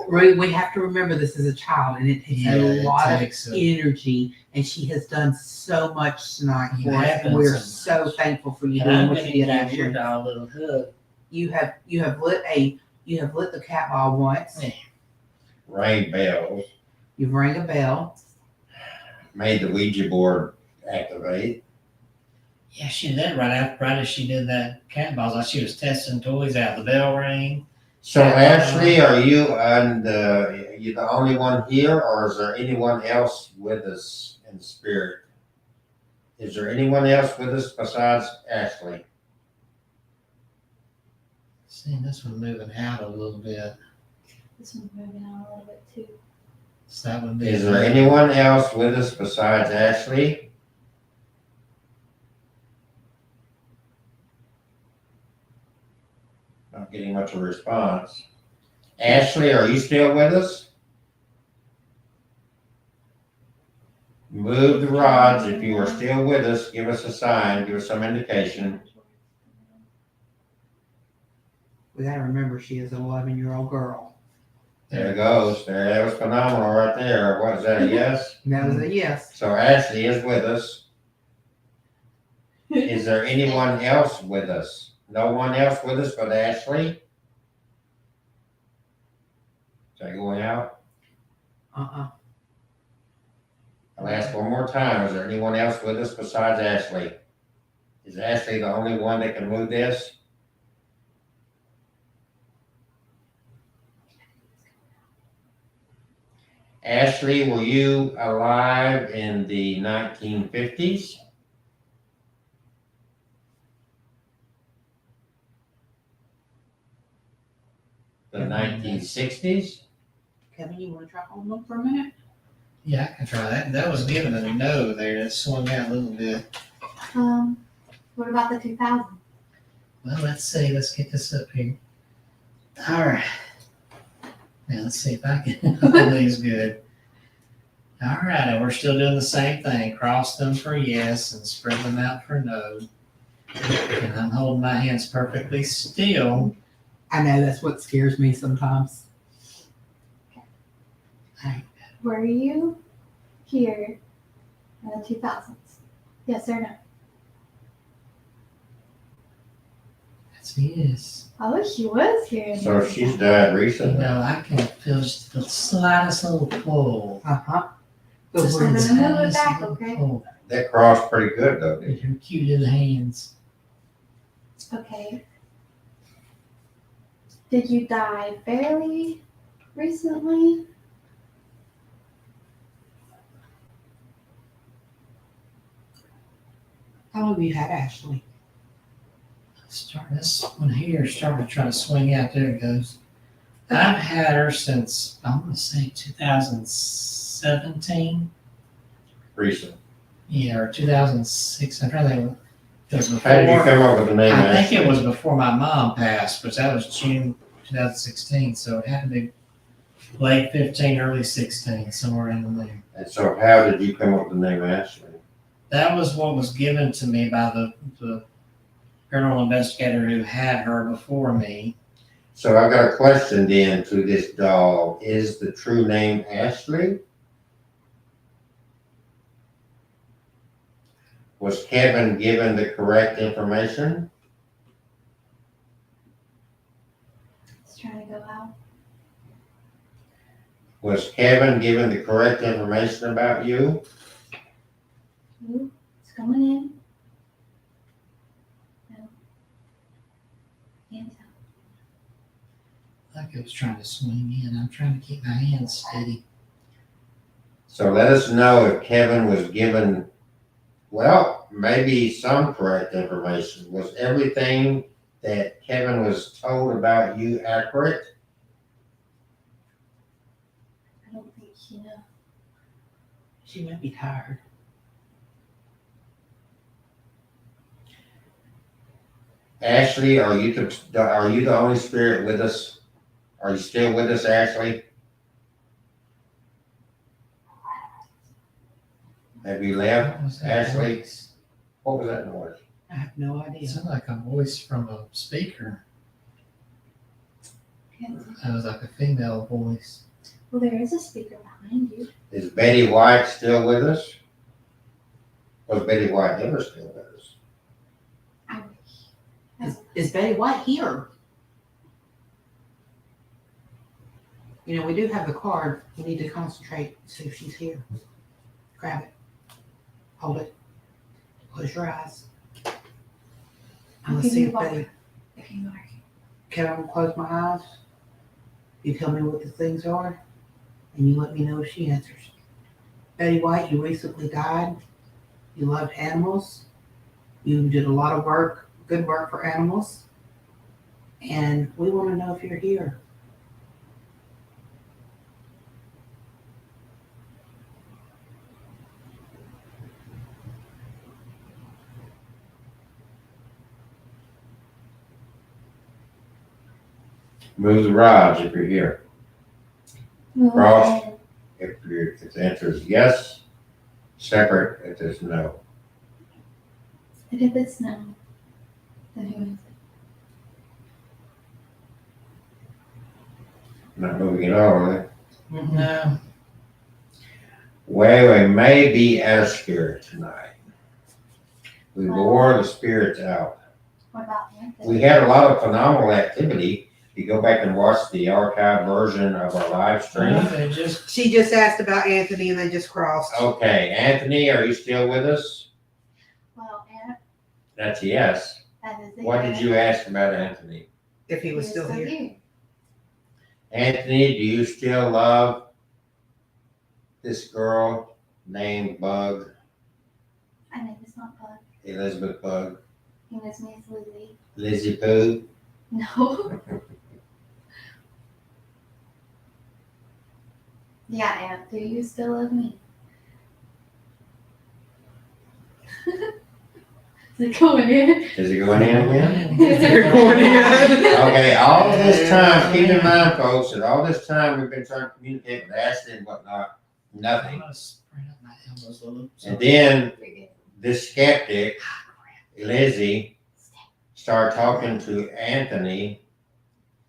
We have to remember this is a child, and it takes Yeah, a it lot of takes a- energy. And she has done so much tonight You for us, have and done we're so so much. thankful for you And doing I'm what gonna you give did, your Ashley. dog a little hug. You have lit the cat ball once. Yeah. Rang bells, You've rang a bell. made the Ouija board activate. Yeah, she did that right as she did that cat balls. Like she was testing toys out. The bell rang. So Ashley, are you you the only one here, or is there anyone else with us in spirit? Is there anyone else with us besides Ashley? See, this one moving out a little bit. This one's moving on a little bit too. So that would be. Is there anyone else with us besides Ashley? Not getting much of a response. Ashley, are you still with us? Move the rods. If you are still with us, give us a sign, give us some indication. We gotta remember she is an 11-year-old girl. There it goes. There, that was phenomenal right there. What is that, a yes? That was a yes. So Ashley is with us. Is there anyone else with us? No one else with us but Ashley? Is that going out? I'll ask one more time. Is there anyone else with us besides Ashley? Is Ashley the only one that can move this? Ashley, were you alive in the 1950s? The 1960s? Kevin, you want to try holding them for a minute? Yeah, I can try that. That was given a no there. It swung out a little bit. What about the 2000s? Well, let's see. Let's get this up here. All right. Now let's see if I can hold these good. All right, and we're still doing the same thing. Cross them for yes and spread them out for no. And I'm holding my hands perfectly still. I know that's what scares me sometimes. Were you here in the 2000s? Yes or no? That's yes. Oh, she was here. In So the she's 2000s. died You recently. know, I can feel just the slightest little pull. So Just we're I'm the gonna move it slightest back, little okay? pull. That crossed pretty good though, didn't With your cute little hands. Okay. Did you die fairly recently? how long have you had Ashley? Start this one here, starting to try to swing out. There it goes. I've had her since I'm gonna say 2017. Recent. Yeah, or 2006. I'm trying to think. It was How did you before. come up with the name I think it Ashley? was before my mom passed, which that was June 2016. So it had to be late 15, early 16, somewhere in there. And so how did you come up with the name Ashley? That was what was given to me by the paranormal investigator who had her before me. So I've got a question then to this doll. Is the true name Ashley? Was Kevin given the correct information? It's trying to go out. Was Kevin given the correct information about you? Ooh, it's going in. No. Can't tell. Like it was trying to swing in. I'm trying to keep my hands steady. So let us know if Kevin was given, well, maybe some correct information. Was everything that Kevin was told about you accurate? I don't think she knows. She might be tired. Ashley, are you the only spirit with us? Are you still with us, Ashley? Have you left? What was that Ashley? voice? What was that noise? I have no It idea. sounded like a voice from a speaker. That was like a female voice. Well, there is a speaker behind you. Is Betty White still with us? Was Betty White ever still with us? I wish. Is Betty White here? You know, we do have the card. We need to concentrate, see if she's here. Grab it. Hold it. Close your eyes. And let's Okay, see you if walk. Betty. If you are. Can I close my eyes? You tell me what the things are, and you let me know if she answers. Betty White, you recently died. You loved animals. You did a lot of work, good work for animals. And we want to know if you're here. Move the rods if you're here. Move Cross. ahead. If the answer is yes, separate if it's no. And if it's no, then who is it? Not moving at all, are they? No. Well, we may be out of spirit tonight. We wore the spirits out. What about Anthony? We had a lot of phenomenal activity. You go back and watch the archived version of our live stream. They just She just asked about Anthony, and they just crossed. Okay, Anthony, are you still with us? Well, Aunt, That's a yes. that is it. What did you ask about Anthony? If he was still here. Anthony, do you still love this girl named Bug, I think it's not Bug. Elizabeth Bug, He knows me as Lizzie. Lizzie Pooh? No. Yeah, Aunt, do you still love me? Is it going in? Is he going in again? They're going in. Okay, all of this time, keep in mind, folks, that all this time we've been trying to communicate with Ashley and whatnot, I'm nothing. gonna spread out my elbows a little. And then Forget. this skeptic, Lizzie, started talking to Anthony,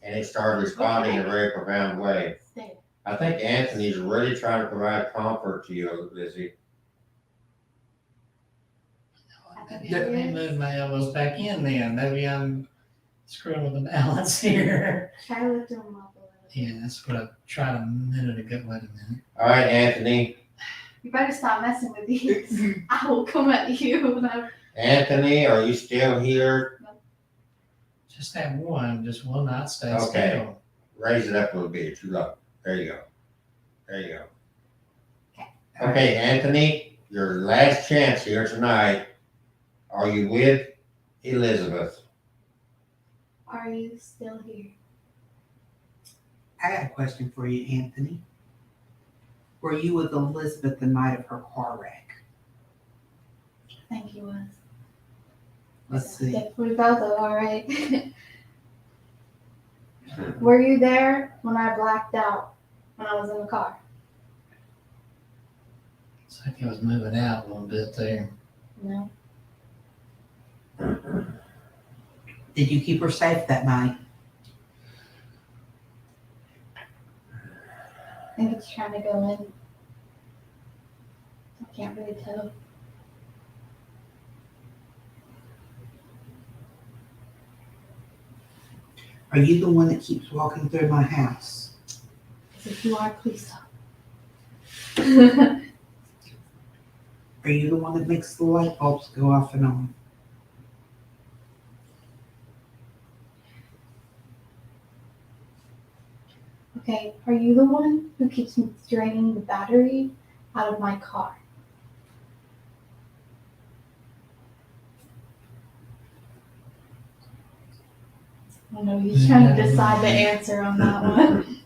and it started responding in a very profound way. Stay. I think Anthony's really trying to provide comfort to you, Lizzie. Let me move my elbows back in then. Maybe I'm screwing with the balance here. Try lifting them up a little. Yeah, that's what I tried a minute ago. Wait a minute. All right, Anthony. You better stop messing with these. I will come at you. No. Anthony, are you still here? Just that one just will not stay Okay. still. Raise it up a little bit, too low. There you go. There you go. Okay. Okay, Anthony, your last chance here tonight. Are you with Elizabeth? Are you still here? I got a question for you, Anthony. Were you with Elizabeth the night of her car wreck? I think he was. Let's see. If we both are all right. Were you there when I blacked out when I was in the car? It's like I was moving out a little bit there. No. Did you keep her safe that night? I think it's trying to go in. I can't really tell. Are you the one that keeps walking through my house? If you are, please stop. Are you the one that makes the light bulbs go off and on? Okay, are you the one who keeps draining the battery out of my car? I know he's trying to decide the answer on that one.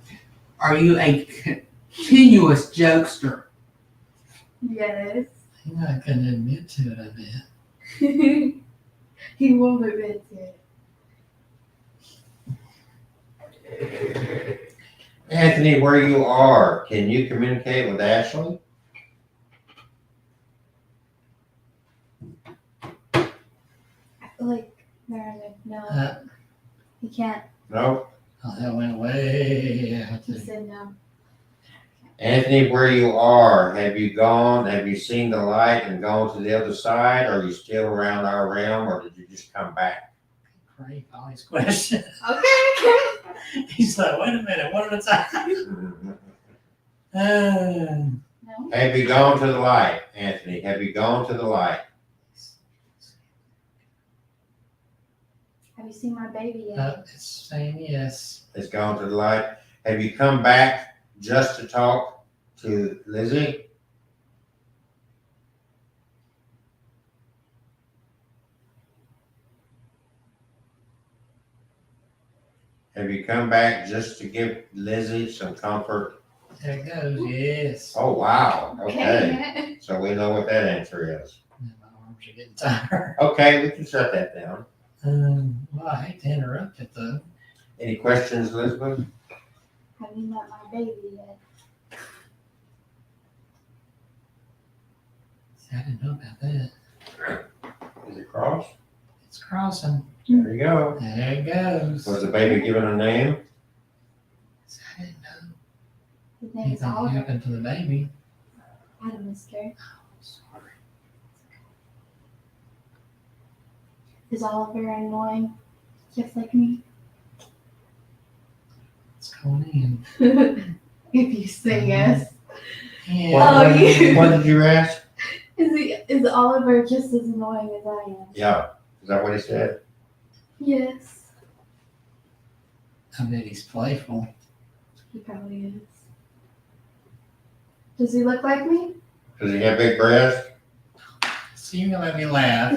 Are you a continuous jokester? Yes. I couldn't admit to it, I bet. He won't admit it. Anthony, where you are, can you communicate with Ashley? I feel like no, Uh, he can't. No? Oh, that went way out He there. said no. Anthony, where you are, have you seen the light and gone to the other side? Are you still around our realm or did you just come back? Great, all these questions. Okay. He's like, wait a minute, one at a time. No. Have you gone to the light, Anthony? Have you gone to the light? Have you seen my baby yet? It's saying yes. It's gone to the light. Have you come back just to talk to Lizzie? Have you come back just to give Lizzie some comfort? There it goes, yes. Oh, wow. Okay. Okay. So we know what that answer is. And my arms are getting tired. Okay, we can shut that down. Well, I hate to interrupt it though. Any questions, Elizabeth? Have you met my baby yet? See, I didn't know about that. Is it cross? It's crossing. There you go. There it goes. Was the baby given a name? See, I didn't know His name is anything Oliver. happened to the baby. Adam is scared. Sorry. Is Oliver annoying? Just like me? It's going in. If you say yes. Yeah. Oh, yeah. What did you ask? Is Oliver just as annoying as I am? Yeah. Is that what he said? Yes. I bet he's playful. He probably is. Does he look like me? Does he have big breasts? See, you're gonna let me laugh.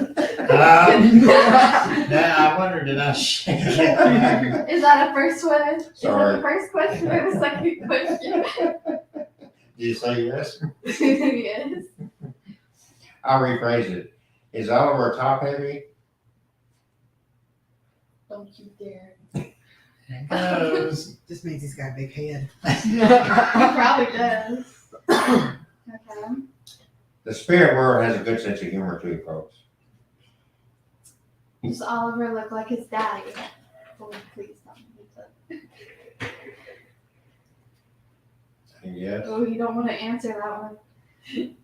Now I wonder, did I shake it? Is that a first one? Is that Sorry. the first question or the second question? Did you say yes? Yes. I'll rephrase it. Is Oliver top heavy? Don't you dare. There it goes. Just means he's got a big head. He probably does. Okay. The spirit world has a good sense of humor too, folks. Does Oliver look like his daddy? Oh, please don't be so. Yes. Oh, you don't want to answer that one. You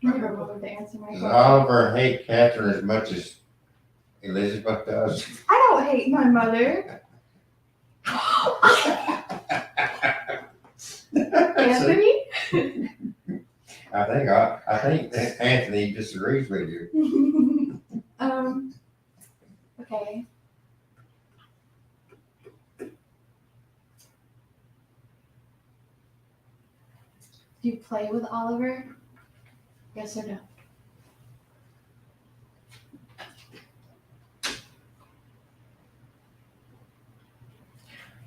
don't want to answer my Does question. Oliver hate Catherine as much as Elizabeth does? I don't hate my mother. Anthony? I think Anthony disagrees with you. Okay. Do you play with Oliver? Yes or no?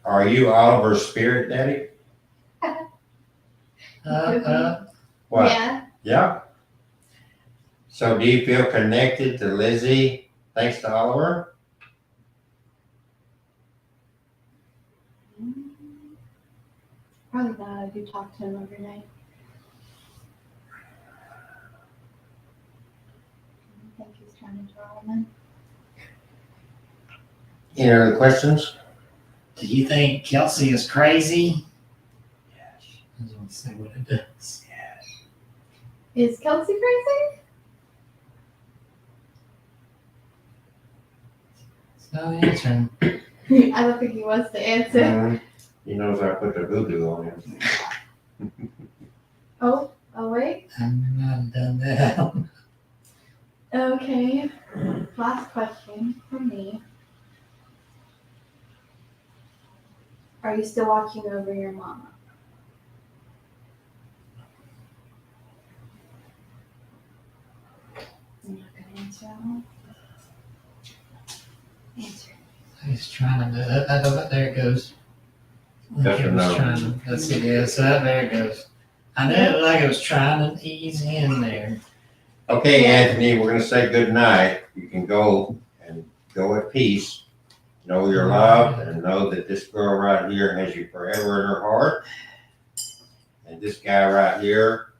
Are you Oliver's spirit daddy? What? Yeah. Yeah. So do you feel connected to Lizzie thanks to Oliver? Probably not. I do talk to him every night. I think he's trying to draw him in. Any other questions? Do you think Kelsey is crazy? Yes. I was gonna say what it does. Yes. Is Kelsey crazy? It's no answering. I don't think he wants to answer. Mhm. He knows I put the voodoo on him. Oh wait. I've not done that. Okay. Last question from me. Are you still watching over your mama? I'm not gonna answer that one. Answer. He's trying to. There it goes. That's Like it a was no. trying to. That's it. Yeah. So there it goes. I knew it like it was trying to ease in there. Okay, Anthony, we're gonna say good night. You can go and go at peace. Know you're loved and know that this girl right here has you forever in her heart. And this guy right here,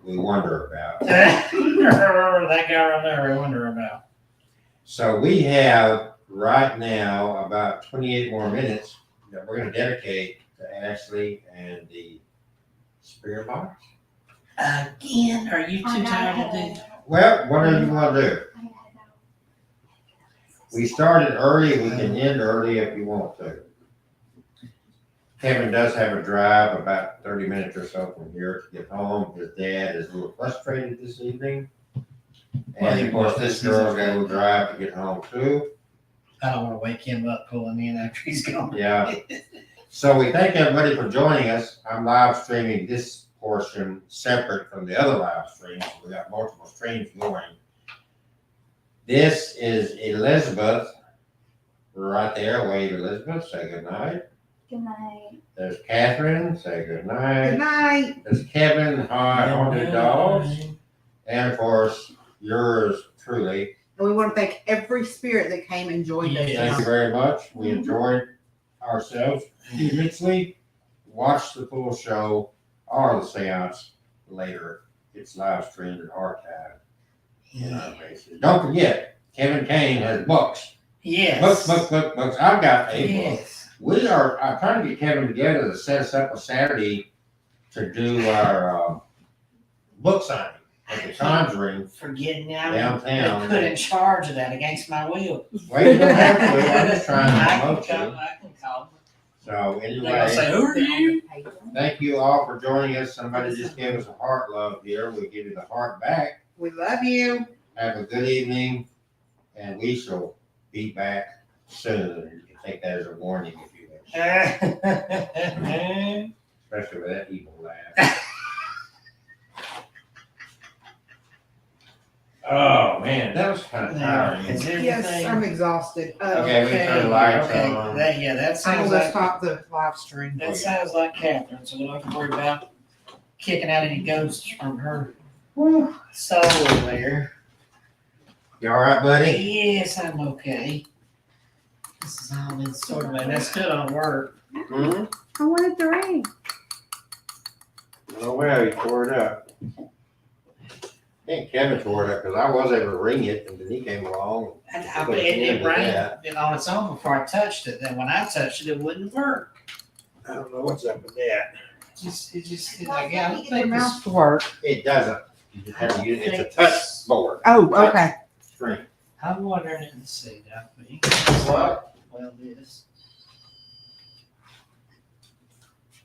we wonder about. That guy right there, I wonder about. So we have right now about 28 more minutes that we're gonna dedicate to Ashley and the spirit box. Again, are you too tired to do? Well, whatever you wanna do. We started early, we can end early if you want to. Kevin does have a drive about 30 minutes or so from here to get home. His dad is a little frustrated this evening. And of course, this girl's got a little drive to get home too. I don't want to wake him up pulling in after he's gone. Yeah. So we thank everybody for joining us. I'm live streaming this portion separate from the other live streams. We got multiple streams going. This is Elizabeth. Right there. Wave, Elizabeth. Say good night. Good night. There's Catherine. Say good night. Good night. There's Kevin. Hi, Haunted Dogs. And of course, yours truly. And we want to thank every spirit that came and joined us. Thank you very much. We enjoyed ourselves immensely. Watch the full show or the seance later. It's live streamed and archived in our bases. Don't forget, Kevin Kane has books. Yes. Books. I've got a book. Yes. I'm trying to get Kevin together to set us up a Saturday to do our book signing at the Conjuring Forgetting I downtown. put in charge of that against my will. Well, you don't have to. I'm just trying to I promote can you. call. So They're gonna say, anyway, "Who are you?" thank you all for joining us. Somebody just gave us a heart love here. We give you the heart back. We love you. Have a good evening, and we shall be back soon. You can take that as a warning if you wish, especially with that evil laugh. Oh man, that was kind of tiring. Is Yes, I'm everything exhausted. Okay, we turn the lights okay. on. That I'm sounds gonna like stop the live stream. that sounds like Catherine. So we don't have to worry about kicking out any ghosts from her soul there. You all right, buddy? Yes, I'm okay. This is all been sort of, and that still don't work. Hmm? I wanted the ring. Oh well, you tore it up. I think Kevin tore it up because I was able to ring it, and then he came along. It rang on its own before I touched it. Then when I touched it, it wouldn't work. I don't know what's up with that. It just Why like, can't I you don't get your think mouse this. To work. It doesn't. You just have to use it. It's a think touch board. Oh, okay. Screen. I'm wondering, let's see, that be. What? Well, this.